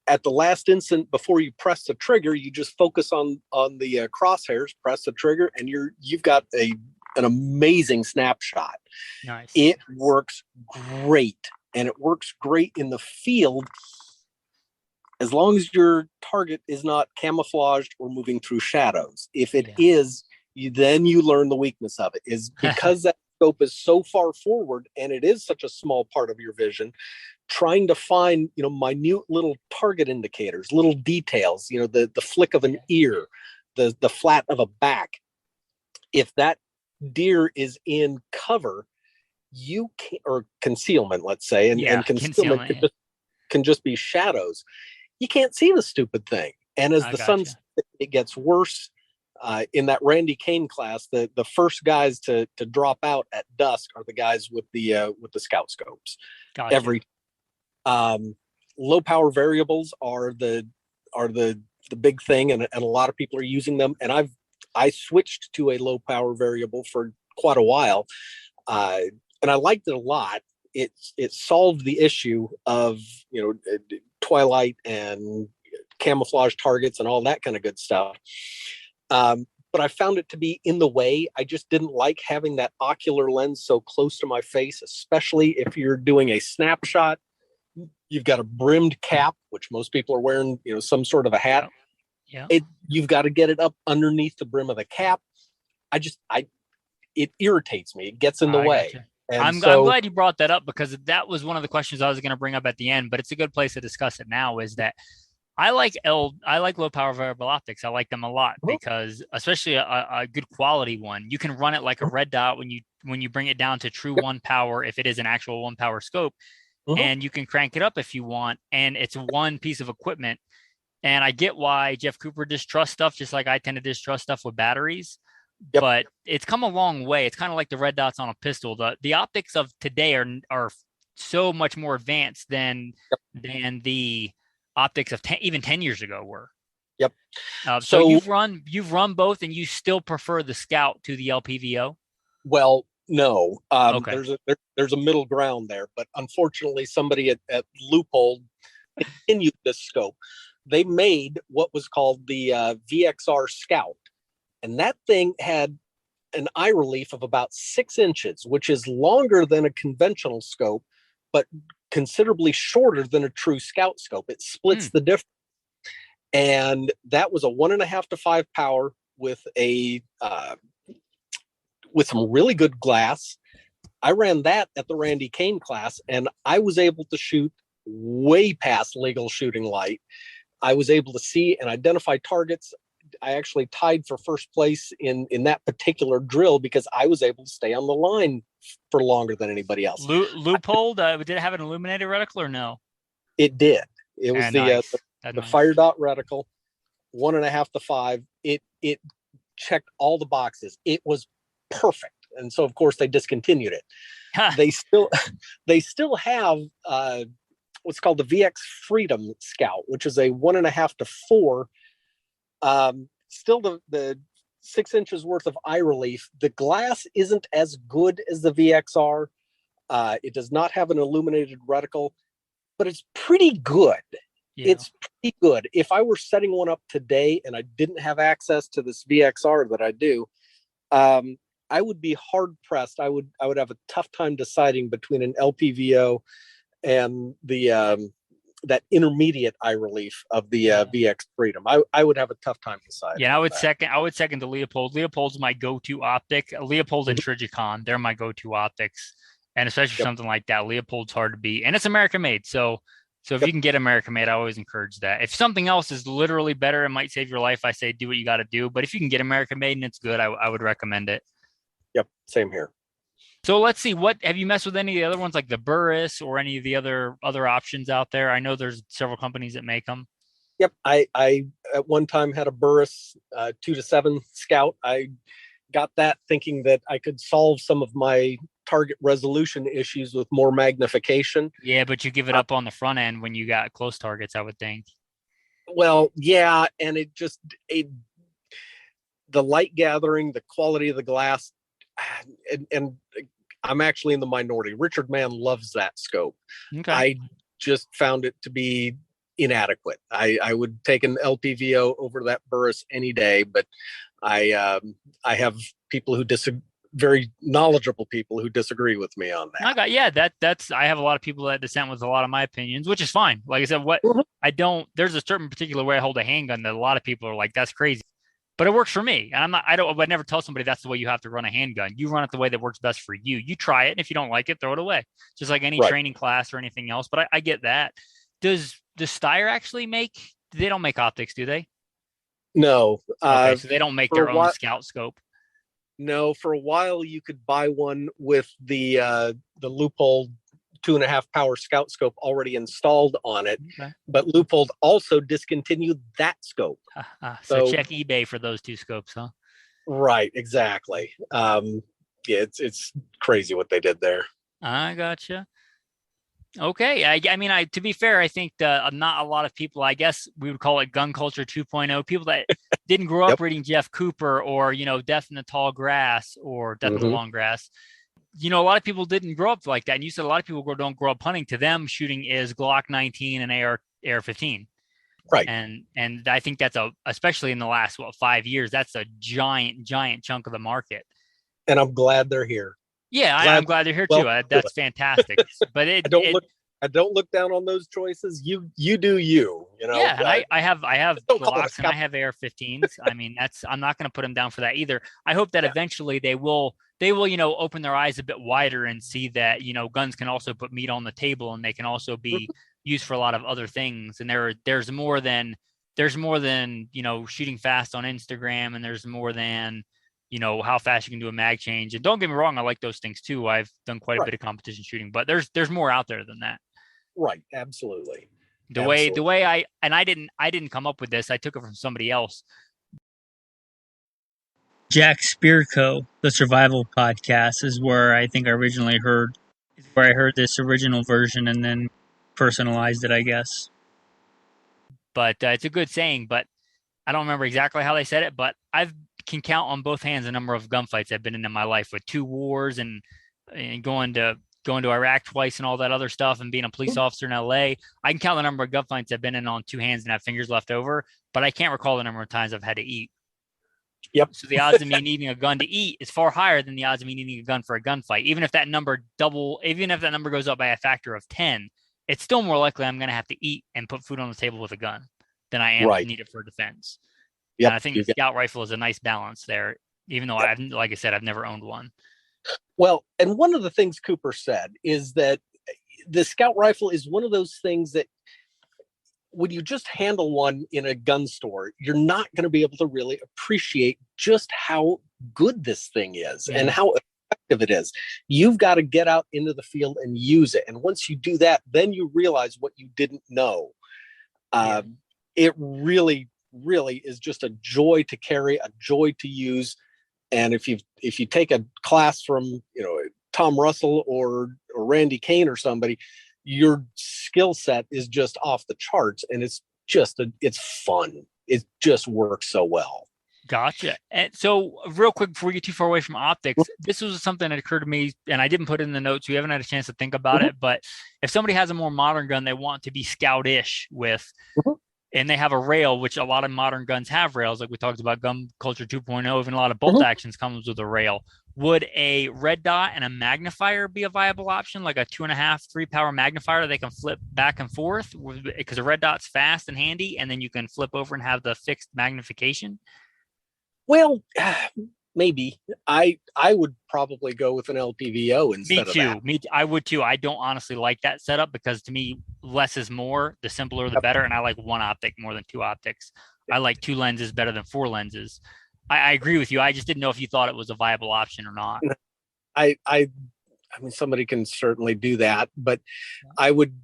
At the last instant before you press the trigger, you just focus on the crosshairs, press the trigger, and you've got an amazing snapshot. Nice. It works great, and it works great in the field as long as your target is not camouflaged or moving through shadows. If it is, then you learn the weakness of it, is because that scope is so far forward and it is such a small part of your vision, trying to find, minute little target indicators, little details, the flick of an ear, the flat of a back. If that deer is in cover, you can, or concealment, let's say, and concealment can just be shadows. You can't see the stupid thing. And as the sun sets, it gets worse. In that Randy Kane class, the first guys to drop out at dusk are the guys with the scout scopes. Gotcha. Every low power variables are the big thing, and a lot of people are using them. And I switched to a low power variable for quite a while, and I liked it a lot. It solved the issue of twilight and camouflage targets and all that kind of good stuff. But I found it to be in the way. I just didn't like having that ocular lens so close to my face, especially if you're doing a snapshot. You've got a brimmed cap, which most people are wearing, some sort of a hat. Yeah. You've got to get it up underneath the brim of the cap. It irritates me. It gets in the way. Gotcha. And I'm glad you brought that up, because that was one of the questions I was going to bring up at the end, but it's a good place to discuss it now. Is that I like low power variable optics. I like them a lot because, especially a good quality one, you can run it like a red dot when you bring it down to true 1 power, if it is an actual 1 power scope, and you can crank it up if you want, and it's one piece of equipment. And I get why Jeff Cooper distrusts stuff, just like I tend to distrust stuff with batteries. But it's come a long way. It's kind of like the red dots on a pistol. The optics of today are so much more advanced than the optics of even 10 years ago were. So you've run both, and you still prefer the Scout to the LPVO? Well, no. Okay. There's a middle ground there, but unfortunately somebody at Loophole continued this scope. They made what was called the VXR Scout, and that thing had an eye relief of about 6 inches, which is longer than a conventional scope, but considerably shorter than a true Scout scope. It splits the difference. And that was a 1.5 to 5 power with some really good glass. I ran that at the Randy Kane class, and I was able to shoot way past legal shooting light. I was able to see and identify targets. I actually tied for first place in that particular drill because I was able to stay on the line for longer than anybody else. Loophole, did it have an illuminated reticle or no? It did. It was nice. the fire dot reticle, 1.5 to 5. It checked all the boxes. It was perfect. And so of course they discontinued it. They still have what's called the VX Freedom Scout, which is a 1.5 to 4. Still the 6 inches worth of eye relief. The glass isn't as good as the VXR. It does not have an illuminated reticle, but it's pretty good. Yeah. It's pretty good. If I were setting one up today and I didn't have access to this VXR that I do, I would be hard pressed. I would have a tough time deciding between an LPVO and the that intermediate eye relief of the VX Freedom. I would have a tough time deciding. Yeah, I would second the Leopold. Leopold's my go-to optic. Leopold and Trigicon, they're my go-to optics. And especially for something like that, Leopold's hard to beat. And it's American made. So if you can get American made, I always encourage that. If something else is literally better and might save your life, I say do what you got to do. But if you can get American made and it's good, I would recommend it. Yep, same here. So let's see, what have you messed with any of the other ones like the Burris or any of the other options out there? I know there's several companies that make them. Yep, I at one time had a Burris 2 to 7 Scout. I got that thinking that I could solve some of my target resolution issues with more magnification. Yeah, but you give it up on the front end when you got close targets, I would think. Well, yeah, and the light gathering, the quality of the glass, and I'm actually in the minority. Richard Mann loves that scope. Okay. I just found it to be inadequate. I would take an LPVO over that Burris any day, but I have people who very knowledgeable people who disagree with me on that. I have a lot of people that dissent with a lot of my opinions, which is fine. Like I said, there's a certain particular way I hold a handgun that a lot of people are like, that's crazy. But it works for me. And I would never tell somebody that's the way you have to run a handgun. You run it the way that works best for you. You try it. And if you don't like it, throw it away. Just like any training class or anything else. But I get that. Does Steyr actually they don't make optics, do they? No. Okay, so they don't make their own Scout scope. No, for a while you could buy one with the Loophole 2.5 power scout scope already installed on it. Okay. But Leupold also discontinued that scope. So check eBay for those 2 scopes, huh? Right, exactly. Yeah, it's crazy what they did there. I gotcha. Okay. I mean, to be fair, I think not a lot of people, I guess we would call it gun culture 2.0, people that didn't grow up reading Jeff Cooper or, Death in the Tall Grass or Death in the Long Grass. A lot of people didn't grow up like that. And you said a lot of people don't grow up hunting. To them, shooting is Glock 19 and AR-15. Right. And I think that's especially in the last, 5 years, that's a giant chunk of the market. And I'm glad they're here. Yeah, I'm glad they're here too. That's fantastic. But I don't look down on those choices. You do you. Yeah, and I have Glocks and I have AR-15s. I mean, I'm not going to put them down for that either. I hope that eventually they will open their eyes a bit wider and see that guns can also put meat on the table, and they can also be used for a lot of other things. And there's more than shooting fast on Instagram, and there's more than how fast you can do a mag change. And don't get me wrong, I like those things too. I've done quite a bit of competition shooting, but there's more out there than that. Right. Absolutely. The way I didn't come up with this. I took it from somebody else. Jack Spearco, the Survival Podcast, is where I think I originally heard this original version and then personalized it, I guess. But it's a good saying, but I don't remember exactly how they said it, but I can count on both hands the number of gunfights I've been in my life, with 2 wars and going to Iraq twice and all that other stuff, and being a police officer in L.A. I can count the number of gunfights I've been in on 2 hands and have fingers left over, but I can't recall the number of times I've had to eat. Yep. So the odds of me needing a gun to eat is far higher than the odds of me needing a gun for a gunfight. Even if that number goes up by a factor of 10, it's still more likely I'm going to have to eat and put food on the table with a gun than I am to need it for defense. Yeah, I think the scout rifle is a nice balance there, even though like I said, I've never owned one. Well, and one of the things Cooper said is that the scout rifle is one of those things that when you just handle one in a gun store, you're not going to be able to really appreciate just how good this thing is and how effective it is. You've got to get out into the field and use it. And once you do that, then you realize what you didn't know. It really is just a joy to carry, a joy to use. And if you take a class from Tom Russell or Randy Kane or somebody, your skill set is just off the charts, and it's fun. It just works so well. Gotcha. And so real quick, before we get too far away from optics, this was something that occurred to me, and I didn't put it in the notes. We haven't had a chance to think about it, but if somebody has a more modern gun they want to be scout-ish with, and they have a rail, which a lot of modern guns have rails, like we talked about Gun Culture 2.0, even a lot of bolt actions comes with a rail. Would a red dot and a magnifier be a viable option, like a 2.5, 3 power magnifier they can flip back and forth? Because a red dot's fast and handy, and then you can flip over and have the fixed magnification. Well, maybe. I would probably go with an LPVO instead of that. I would too. I don't honestly like that setup because to me, less is more. The simpler, the better. And I like 1 optic more than 2 optics. I like 2 lenses better than 4 lenses. I agree with you. I just didn't know if you thought it was a viable option or not. I mean, somebody can certainly do that, but I would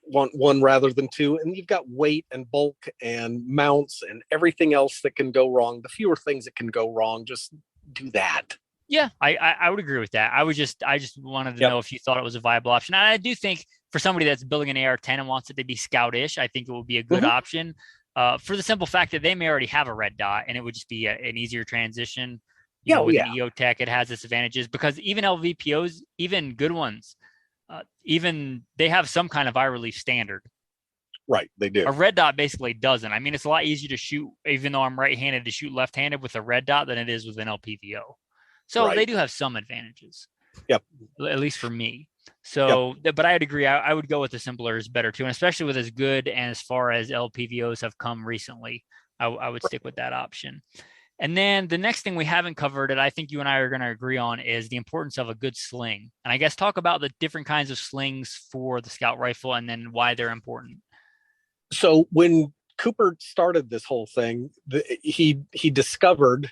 want 1 rather than 2. And you've got weight and bulk and mounts and everything else that can go wrong. The fewer things that can go wrong, just do that. Yeah, I would agree with that. I just wanted to know if you thought it was a viable option. And I do think for somebody that's building an AR-10 and wants it to be scout-ish, I think it would be a good option. For the simple fact that they may already have a red dot, and it would just be an easier transition. With an EOTech, it has its advantages because even LVPOs, even good ones, even they have some kind of eye relief standard. Right, they do. A red dot basically doesn't. I mean, it's a lot easier to shoot, even though I'm right-handed, to shoot left-handed with a red dot than it is with an LPVO. So they do have some advantages. Yep. At least for me. So, but I'd agree. I would go with the simpler is better too. And especially with as good and as far as LPVOs have come recently, I would stick with that option. And then the next thing we haven't covered, and I think you and I are going to agree on, is the importance of a good sling. And I guess talk about the different kinds of slings for the scout rifle and then why they're important. So when Cooper started this whole thing, he discovered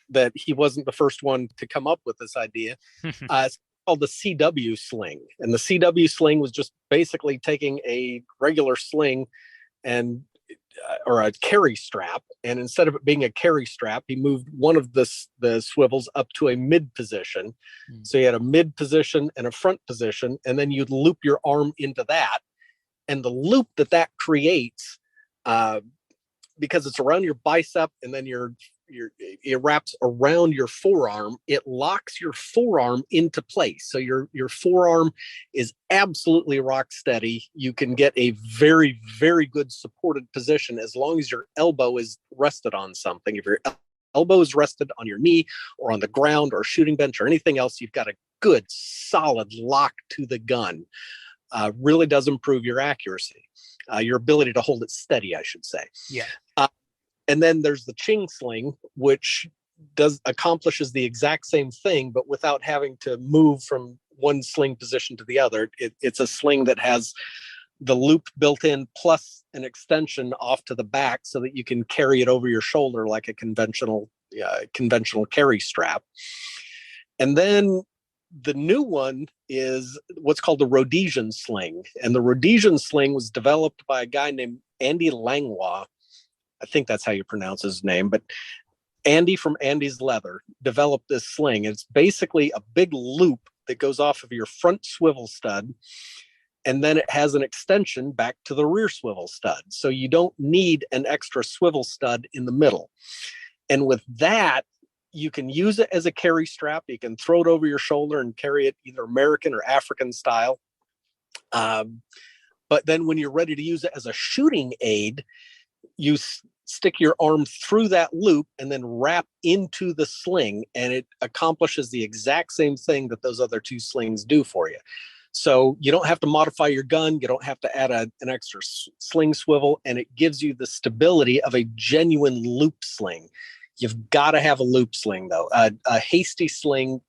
that he wasn't the first one to come up with this idea. called the CW sling. And the CW sling was just basically taking a regular sling and or a carry strap, and instead of it being a carry strap, he moved one of the swivels up to a mid position. So you had a mid position and a front position, and then you'd loop your arm into that, and the loop that creates, because it's around your bicep and then it wraps around your forearm, it locks your forearm into place. So your forearm is absolutely rock steady. You can get a very, very good supported position as long as your elbow is rested on something. If your elbow is rested on your knee or on the ground or shooting bench or anything else, you've got a good solid lock to the gun. Really does improve your accuracy, your ability to hold it steady, I should say. Yeah. And then there's the Ching sling, which accomplishes the exact same thing, but without having to move from one sling position to the other. It's a sling that has the loop built in plus an extension off to the back so that you can carry it over your shoulder like a conventional carry strap. And then the new one is what's called the Rhodesian sling. And the Rhodesian sling was developed by a guy named Andy Langlois. I think that's how you pronounce his name, but Andy from Andy's Leather developed this sling. It's basically a big loop that goes off of your front swivel stud, and then it has an extension back to the rear swivel stud. So you don't need an extra swivel stud in the middle. And with that, you can use it as a carry strap. You can throw it over your shoulder and carry it either American or African style. But then when you're ready to use it as a shooting aid, you stick your arm through that loop and then wrap into the sling, and it accomplishes the exact same thing that those other two slings do for you. So you don't have to modify your gun. You don't have to add an extra sling swivel, and it gives you the stability of a genuine loop sling. You've got to have a loop sling, though. A hasty sling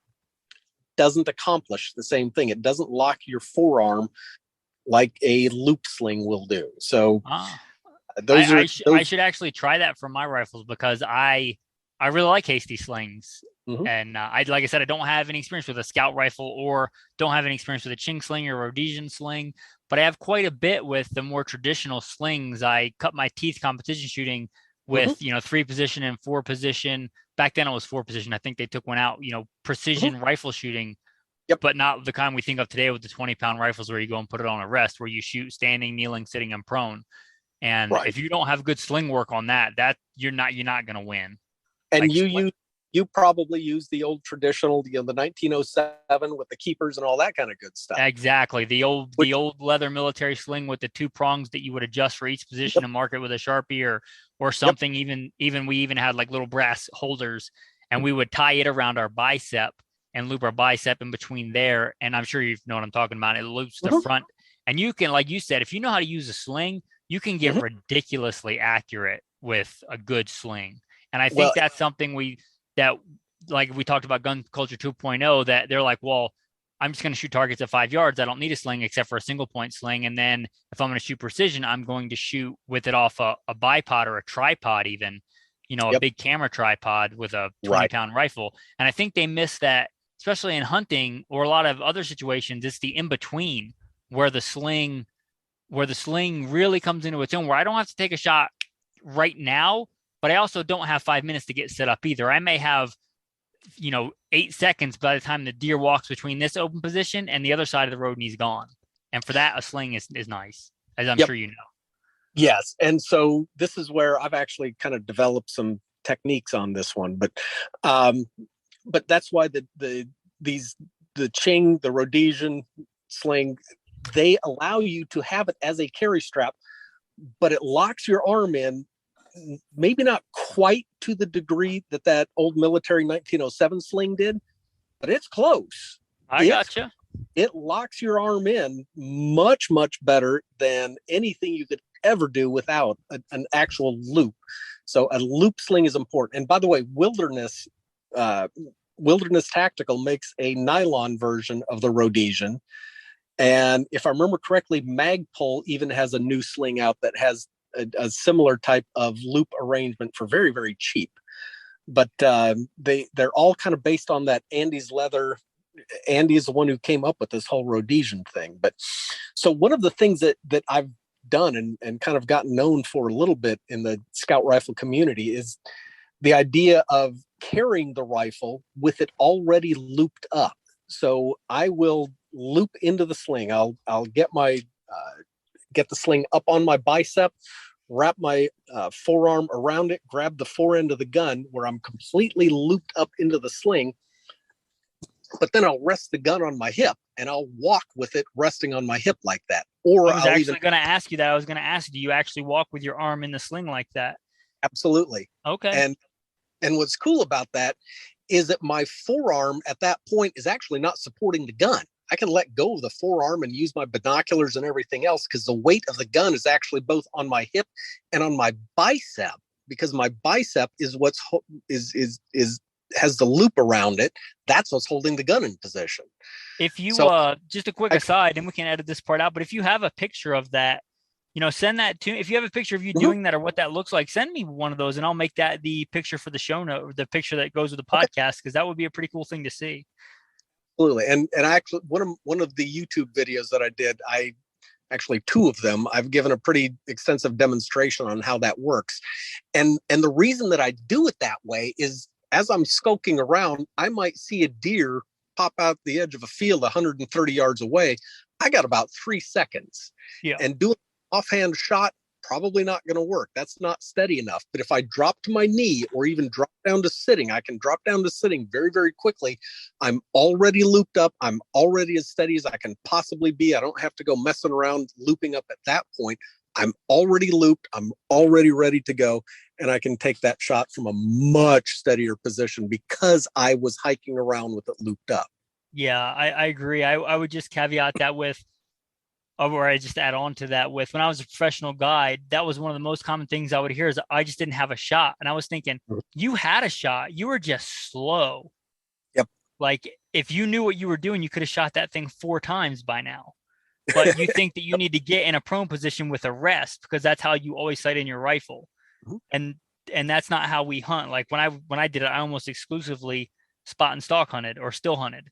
doesn't accomplish the same thing. It doesn't lock your forearm like a loop sling will do. So I should actually try that for my rifles, because I really like hasty slings. Mm-hmm. And like I said, I don't have any experience with a scout rifle or don't have any experience with a Ching sling or Rhodesian sling, but I have quite a bit with the more traditional slings. I cut my teeth competition shooting with, 3 position and 4 position. Back then it was 4 position. I think they took one out, precision rifle shooting. Yep. But not the kind we think of today with the 20-pound rifles where you go and put it on a rest, where you shoot standing, kneeling, sitting, and prone. And if you don't have good sling work on that you're not going to win. And you probably use the old traditional, the 1907 with the keepers and all that kind of good stuff. Exactly. The old leather military sling with the 2 prongs that you would adjust for each position and mark it with a Sharpie or something. Even we had like little brass holders, and we would tie it around our bicep and loop our bicep in between there. And I'm sure you know what I'm talking about. It loops the front. And you can, like you said, if you know how to use a sling, you can get ridiculously accurate with a good sling. And I think that's something like we talked about Gun Culture 2.0, that they're like, well, I'm just going to shoot targets at 5 yards. I don't need a sling except for a single point sling. And then if I'm going to shoot precision, I'm going to shoot with it off a bipod or a tripod, even, a big camera tripod with a 20-pound rifle. And I think they miss that, especially in hunting or a lot of other situations. It's the in-between where the sling really comes into its own, where I don't have to take a shot right now, but I also don't have 5 minutes to get set up either. I may have, 8 seconds by the time the deer walks between this open position and the other side of the road and he's gone. And for that, a sling is nice, as I'm sure you know. Yes. And so this is where I've actually kind of developed some techniques on this one, but that's why the Ching, the Rhodesian sling, they allow you to have it as a carry strap, but it locks your arm in, maybe not quite to the degree that old military 1907 sling did, but it's close. I gotcha. It locks your arm in much, much better than anything you could ever do without an actual loop. So a loop sling is important. And by the way, Wilderness Tactical makes a nylon version of the Rhodesian. And if I remember correctly, Magpul even has a new sling out that has a similar type of loop arrangement for very, very cheap. But they're all kind of based on that Andy's Leather Andy is the one who came up with this whole Rhodesian thing. But so one of the things that I've done and kind of gotten known for a little bit in the scout rifle community is the idea of carrying the rifle with it already looped up. So I will loop into the sling. I'll get my get the sling up on my bicep, wrap my forearm around it, grab the fore end of the gun where I'm completely looped up into the sling. But then I'll rest the gun on my hip and I'll walk with it resting on my hip like that. Or I was actually going to ask you that. I was going to ask, do you actually walk with your arm in the sling like that? Absolutely. Okay. And what's cool about that is that my forearm at that point is actually not supporting the gun. I can let go of the forearm and use my binoculars and everything else because the weight of the gun is actually both on my hip and on my bicep, because my bicep is what's has the loop around it. That's what's holding the gun in position. If you so, just a quick aside, and we can edit this part out, but if you have a picture of that, send that to, if you have a picture of you doing that or what that looks like, send me one of those and I'll make that the picture for the show note, or the picture that goes with the podcast, because that would be a pretty cool thing to see. Absolutely. And actually one of the YouTube videos that I did, actually two of them, I've given a pretty extensive demonstration on how that works. And the reason that I do it that way is as I'm skulking around, I might see a deer pop out the edge of a field 130 yards away. I got about 3 seconds. Yeah. And doing an offhand shot, probably not going to work. That's not steady enough. But if I drop to my knee or even drop down to sitting, I can drop down to sitting very, very quickly. I'm already looped up. I'm already as steady as I can possibly be. I don't have to go messing around looping up at that point. I'm already looped. I'm already ready to go. And I can take that shot from a much steadier position because I was hiking around with it looped up. Yeah, I agree. I would just caveat that with, or I just add on to that with, when I was a professional guide, that was one of the most common things I would hear is I just didn't have a shot. And I was thinking, you had a shot. You were just slow. Yep. Like if you knew what you were doing, you could have shot that thing 4 times by now. But you think that you need to get in a prone position with a rest because that's how you always sight in your rifle. And that's not how we hunt. Like when I did it, I almost exclusively spot and stalk hunted or still hunted.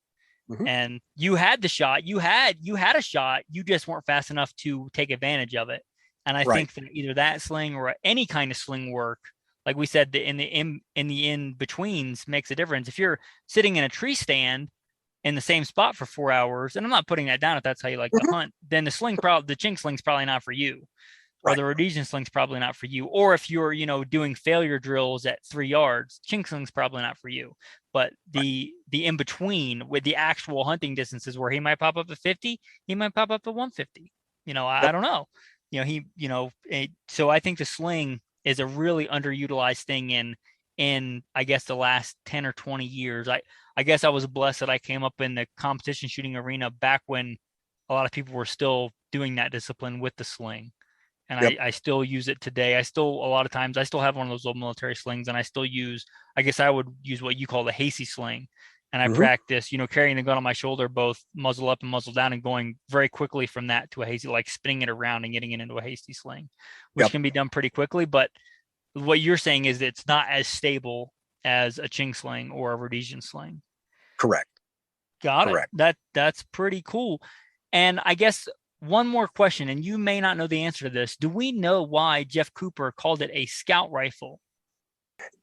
And you had the shot, you had a shot, you just weren't fast enough to take advantage of it. And I think that either that sling or any kind of sling work, like we said, in the in betweens makes a difference. If you're sitting in a tree stand in the same spot for 4 hours, and I'm not putting that down if that's how you like to hunt, then the chink sling's probably not for you. Or the Rhodesian sling's probably not for you. Or if you're, doing failure drills at 3 yards, chink sling's probably not for you. But the in between with the actual hunting distances where he might pop up at 50, he might pop up at 150. I don't know. So I think the sling is a really underutilized thing in I guess the last 10 or 20 years. I guess I was blessed that I came up in the competition shooting arena back when a lot of people were still doing that discipline with the sling. And I still use it today. A lot of times I still have one of those old military slings, and I still use, I guess I would use what you call the hasty sling. And I practice, carrying the gun on my shoulder, both muzzle up and muzzle down, and going very quickly from that to a hasty, like spinning it around and getting it into a hasty sling, which can be done pretty quickly. But what you're saying is it's not as stable as a chink sling or a Rhodesian sling. Correct. Got it. That's pretty cool. And I guess one more question, and you may not know the answer to this. Do we know why Jeff Cooper called it a scout rifle?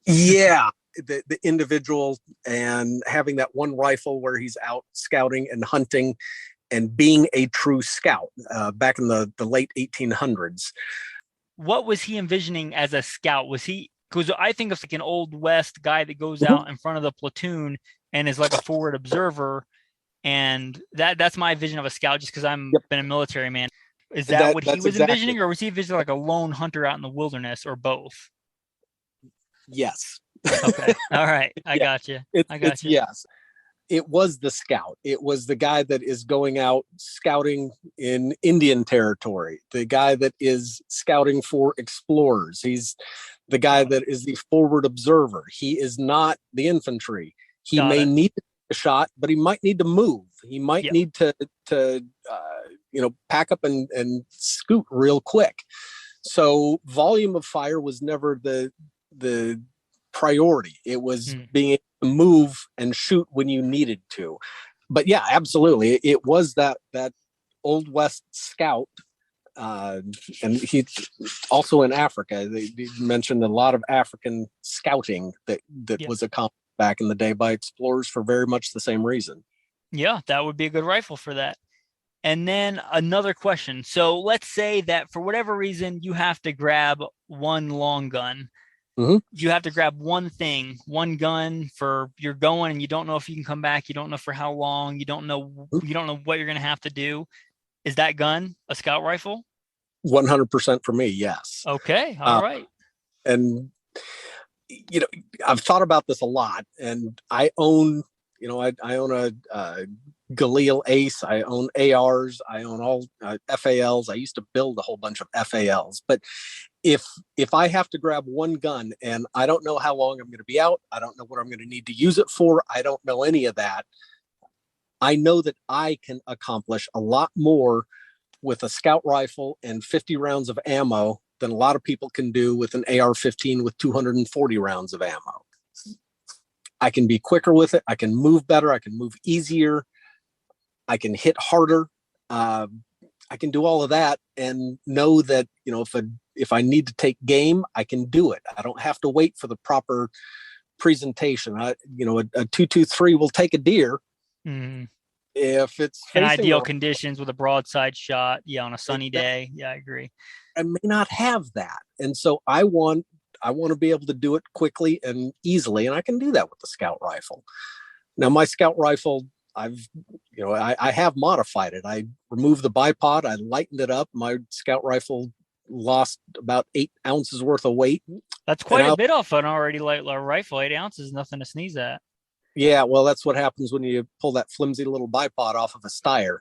Yeah, the individual and having that one rifle where he's out scouting and hunting and being a true scout back in the late 1800s. What was he envisioning as a scout? Was he, because I think of like an old West guy that goes out in front of the platoon and is like a forward observer. And that's my vision of a scout, just because I'm been a military man. Is that what he was envisioning, or was he envisioning like a lone hunter out in the wilderness, or both? Yes. Okay. All right. I got you. Yes. It was the scout. It was the guy that is going out scouting in Indian territory, the guy that is scouting for explorers. He's the guy that is the forward observer. He is not the infantry. He may need a shot, but he might need to move. He might need to pack up and scoot real quick. So volume of fire was never the priority. It was being able to move and shoot when you needed to. but yeah, absolutely. It was that Old West scout. And he also in Africa. They mentioned a lot of African scouting that was accomplished back in the day by explorers for very much the same reason. Yeah, that would be a good rifle for that. And then another question. So let's say that for whatever reason, you have to grab one long gun. Mm-hmm. You have to grab one thing, one gun for you're going and you don't know if you can come back. You don't know for how long. You don't know what you're going to have to do. Is that gun a scout rifle? 100% for me. Yes. Okay. All right. And, I've thought about this a lot, and I own, I own a Galil Ace. I own ARs. I own all FALs. I used to build a whole bunch of FALs, but if I have to grab one gun and I don't know how long I'm going to be out, I don't know what I'm going to need to use it for, I don't know any of that, I know that I can accomplish a lot more with a scout rifle and 50 rounds of ammo than a lot of people can do with an AR-15 with 240 rounds of ammo. I can be quicker with it. I can move better. I can move easier. I can hit harder. I can do all of that and know that, if I need to take game, I can do it. I don't have to wait for the proper presentation. A 223 will take a deer. Mm-hmm. If it's in ideal conditions with a broadside shot, on a sunny day. Yeah, I agree. I may not have that. And so I want to be able to do it quickly and easily. And I can do that with the scout rifle. Now, my scout rifle, I have modified it. I removed the bipod. I lightened it up. My scout rifle lost about 8 ounces worth of weight. That's quite a bit off an already light rifle. 8 ounces, nothing to sneeze at. Yeah, well, that's what happens when you pull that flimsy little bipod off of a Steyr.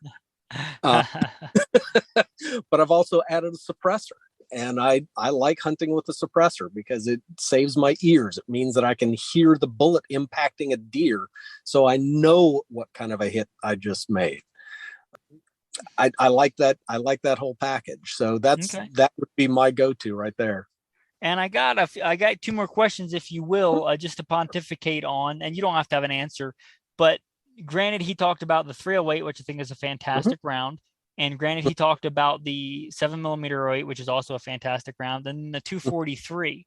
But I've also added a suppressor, and I like hunting with a suppressor because it saves my ears. It means that I can hear the bullet impacting a deer, so I know what kind of a hit I just made. I like that. I like that whole package. So that would be my go-to right there. And I got 2 more questions, if you will, just to pontificate on, and you don't have to have an answer, but granted, he talked about the 308, which I think is a fantastic round. And granted, he talked about the 7mm 08, which is also a fantastic round, and the 243.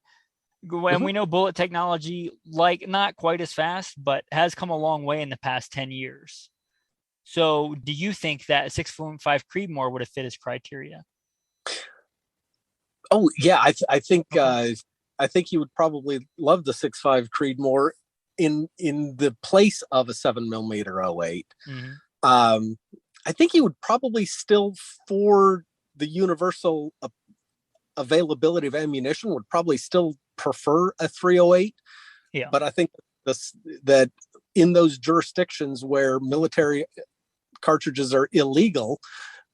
And we know bullet technology, not quite as fast, but has come a long way in the past 10 years. So do you think that 6.5 Creedmoor would have fit his criteria? Oh yeah, I think he would probably love the 6.5 Creedmoor in the place of a 7mm 08. Mm-hmm. I think he would probably still, for the universal availability of ammunition, would probably still prefer a 308. Yeah, but I think that in those jurisdictions where military cartridges are illegal,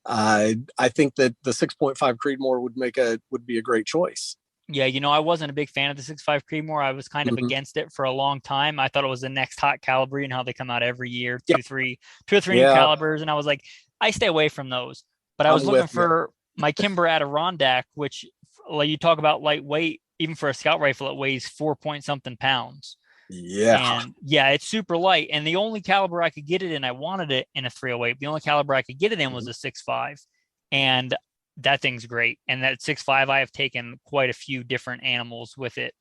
I think that the 6.5 Creedmoor would be a great choice. Yeah, I wasn't a big fan of the 6.5 Creedmoor. I was kind of against it for a long time. I thought it was the next hot caliber, how they come out every year, two or three new calibers, and I was like, I stay away from those. But I was looking for my Kimber Adirondack, which, like you talk about lightweight, even for a scout rifle, it weighs 4-point-something pounds. Yeah. And it's super light. And the only caliber I could get it in, I wanted it in a 308. The only caliber I could get it in was a 6.5. And that thing's great. And that 6.5, I have taken quite a few different animals with it,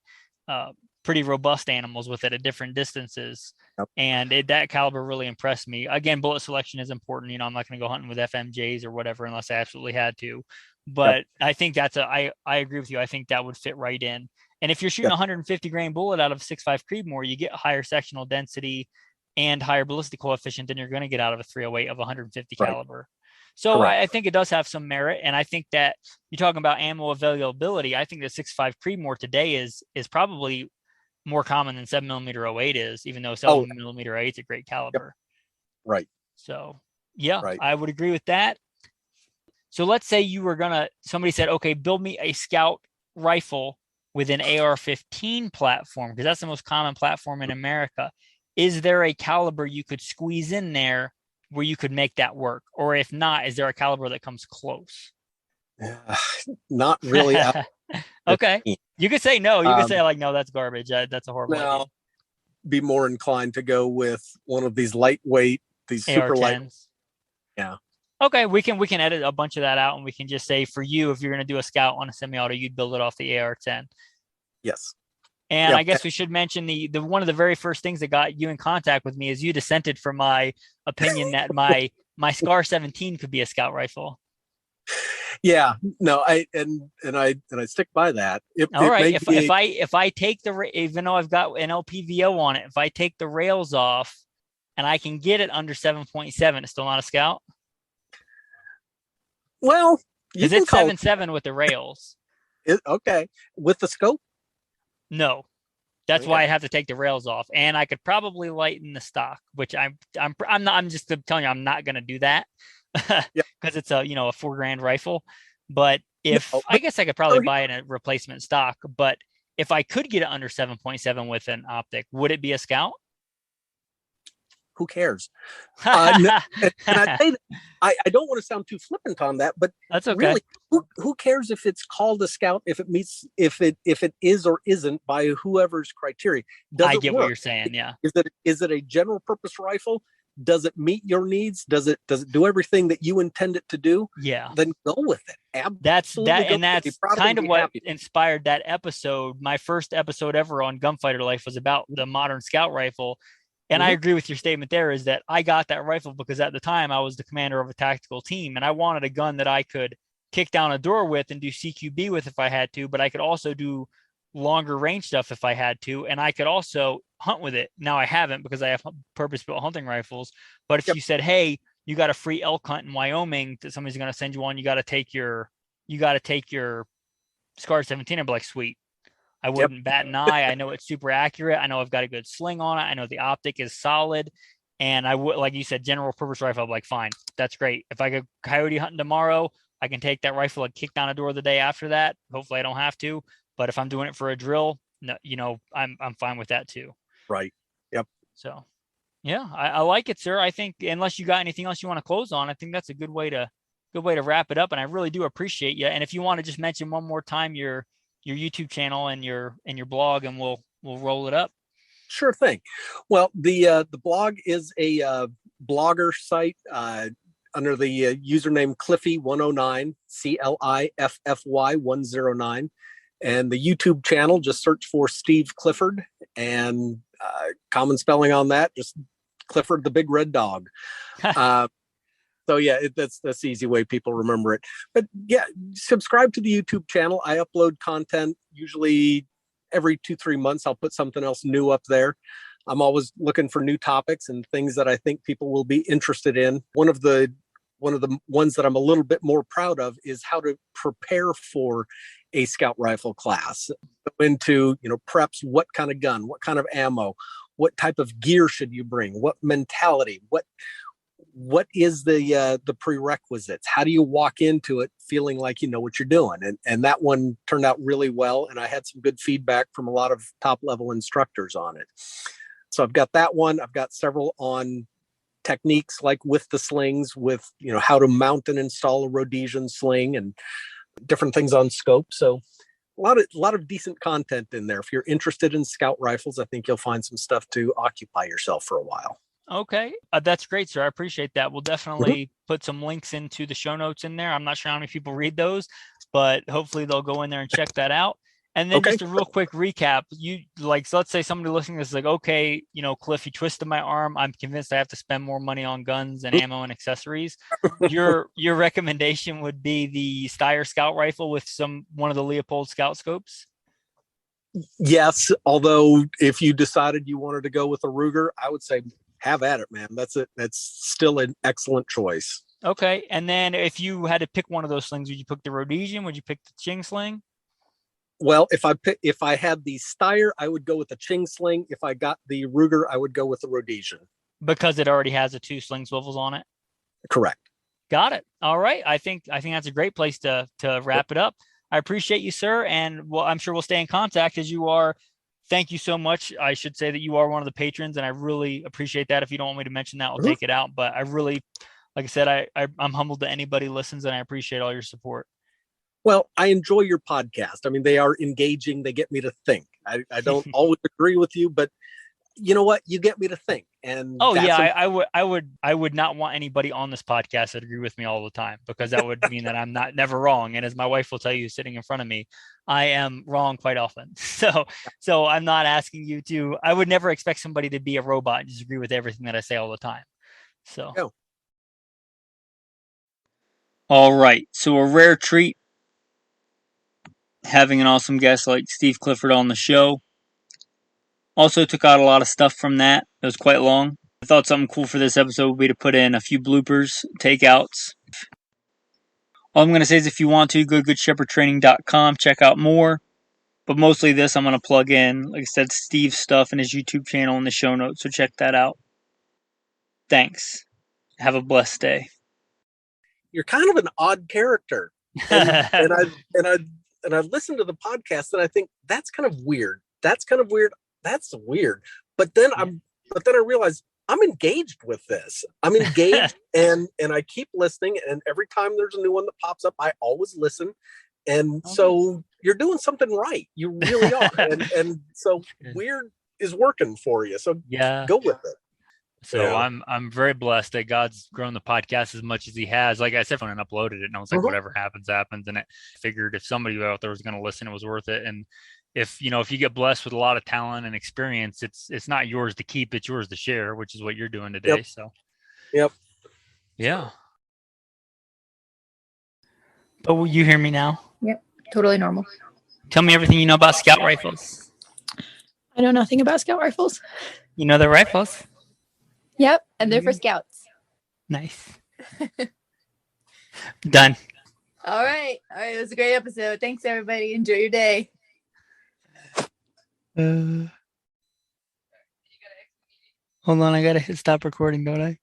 pretty robust animals with it at different distances. Yep. And that caliber really impressed me. Again, bullet selection is important. I'm not going to go hunting with FMJs or whatever unless I absolutely had to. But I think I agree with you. I think that would fit right in. And if you're shooting 150 grain bullet out of 6.5 Creedmoor, you get higher sectional density and higher ballistic coefficient than you're going to get out of a 308 of 150 caliber. So I think it does have some merit. And I think that you're talking about ammo availability. I think the 6.5 Creedmoor today is probably more common than 7mm 08 is, even though 7mm 8 is a great caliber. Yep. Right. So I would agree with that. So let's say somebody said, okay, build me a scout rifle with an AR-15 platform, because that's the most common platform in America. Is there a caliber you could squeeze in there where you could make that work? Or if not, is there a caliber that comes close? Not really. Okay. You could say no. You could say no, that's garbage. That's a horrible idea. Be more inclined to go with one of these lightweight these super light. AR-10s. Yeah. Okay, we can edit a bunch of that out, and we can just say for you, if you're going to do a scout on a semi-auto, you'd build it off the AR-10. Yes. And Yep. I guess we should mention the one of the very first things that got you in contact with me is you dissented from my opinion that my SCAR-17 could be a scout rifle. Yeah, no, I stick by that. All right, if I take even though I've got an LPVO on it, if I take the rails off and I can get it under 7.7, it's still not a scout. Well, because it's 7.7 with the rails. Okay, with the scope. No, that's why I'd have to take the rails off, and I could probably lighten the stock, which I'm not. I'm just telling you, I'm not going to do that because it's a $4,000 rifle. But I guess I could probably buy it in a replacement stock. But if I could get it under 7.7 with an optic, would it be a scout? Who cares? And I say that, I don't want to sound too flippant on that, but that's okay. Really, who cares if it's called a scout, if it meets, if it is or isn't by whoever's criteria? I get what you're saying. Yeah. Is it a general purpose rifle? Does it meet your needs? Does it do everything that you intend it to do? Yeah. Then go with it. Absolutely. That's kind of what inspired that episode. My first episode ever on Gunfighter Life was about the modern scout rifle. And I agree with your statement there, is that I got that rifle because at the time I was the commander of a tactical team and I wanted a gun that I could kick down a door with and do CQB with if I had to, but I could also do longer range stuff if I had to. And I could also hunt with it. Now I haven't because I have purpose-built hunting rifles. But if you said, hey, you got a free elk hunt in Wyoming that somebody's going to send you on, you got to take your SCAR-17, I'd be like, sweet. I wouldn't bat an eye. I know it's super accurate. I know I've got a good sling on it. I know the optic is solid. And I would, like you said, general purpose rifle, I'm like, fine, that's great. If I go coyote hunting tomorrow, I can take that rifle and kick down a door the day after that. Hopefully I don't have to. But if I'm doing it for a drill, no, I'm fine with that too. Right. Yep. So yeah, I like it, sir. I think unless you got anything else you want to close on, I think that's a good way to wrap it up. And I really do appreciate you. And if you want to just mention one more time your YouTube channel and your blog, and we'll roll it up. Sure thing. Well, the blog is a blogger site under the username Cliffy109, Cliffy109, and the YouTube channel, just search for Steve Clifford, and common spelling on that, just Clifford the big red dog. So yeah, that's the easy way people remember it. But yeah, subscribe to the YouTube channel. I upload content usually every 2-3 months. I'll put something else new up there. I'm always looking for new topics and things that I think people will be interested in. One of the ones that I'm a little bit more proud of is how to prepare for a scout rifle class. Go into, preps, what kind of gun, what kind of ammo, what type of gear should you bring, what mentality, what is the prerequisites? How do you walk into it feeling like you know what you're doing? And that one turned out really well. And I had some good feedback from a lot of top level instructors on it. So I've got that one. I've got several on techniques, like with the slings, with, how to mount and install a Rhodesian sling and different things on scope. So a lot of decent content in there. If you're interested in scout rifles, I think you'll find some stuff to occupy yourself for a while. Okay. That's great, sir. I appreciate that. We'll definitely put some links into the show notes in there. I'm not sure how many people read those, but hopefully they'll go in there and check that out. And then just a real quick recap, so let's say somebody listening to this is like, okay, Cliff, you twisted my arm. I'm convinced I have to spend more money on guns and ammo and accessories. Your recommendation would be the Steyr Scout rifle with one of the Leupold Scout scopes? Yes. Although if you decided you wanted to go with a Ruger, I would say have at it, man. That's still an excellent choice. Okay. And then if you had to pick one of those slings, would you pick the Rhodesian? Would you pick the Ching sling? Well, if I had the Steyr, I would go with the Ching sling. If I got the Ruger, I would go with the Rhodesian. Because it already has the 2 sling swivels on it? Correct. Got it. All right. I think that's a great place to wrap it up. I appreciate you, sir. And I'm sure we'll stay in contact as you are. Thank you so much. I should say that you are one of the patrons, and I really appreciate that. If you don't want me to mention that, I'll take it out. But I really, like I said, I'm humbled that anybody listens, and I appreciate all your support. Well, I enjoy your podcast. I mean, they are engaging. They get me to think. I don't always agree with you, but you know what? You get me to think. And Oh that's yeah, I would not want anybody on this podcast that agree with me all the time, because that would mean that I'm never wrong. And as my wife will tell you, sitting in front of me, I am wrong quite often. So I'm not asking you to. I would never expect somebody to be a robot and just agree with everything that I say all the time. So. Yeah. All right, so a rare treat having an awesome guest like Steve Clifford on the show. Also took out a lot of stuff from that. It was quite long. I thought something cool for this episode would be to put in a few bloopers, takeouts. All I'm going to say is if you want to, go to goodshepherdtraining.com, check out more. But mostly this I'm going to plug in, like I said, Steve's stuff and his YouTube channel in the show notes, so check that out. Thanks. Have a blessed day. You're kind of an odd character. And I listen to the podcast and I think that's kind of weird. That's weird. But then I realize I'm engaged with this. I'm engaged and I keep listening, and every time there's a new one that pops up, I always listen. And so you're doing something right. You really are. And so weird is working for you. So go with it. So I'm very blessed that God's grown the podcast as much as he has. Like I said, when I uploaded it, and I was like, whatever happens. And I figured if somebody out there was going to listen, it was worth it. And if you get blessed with a lot of talent and experience, it's not yours to keep, it's yours to share, which is what you're doing today. So yeah. But will you hear me now? Yep, totally normal. Tell me everything you know about scout rifles. I know nothing about scout rifles. You know they're rifles? Yep, and they're for scouts. Nice. Done. All right. It was a great episode. Thanks, everybody. Enjoy your day. Hold on, I gotta hit stop recording, don't I?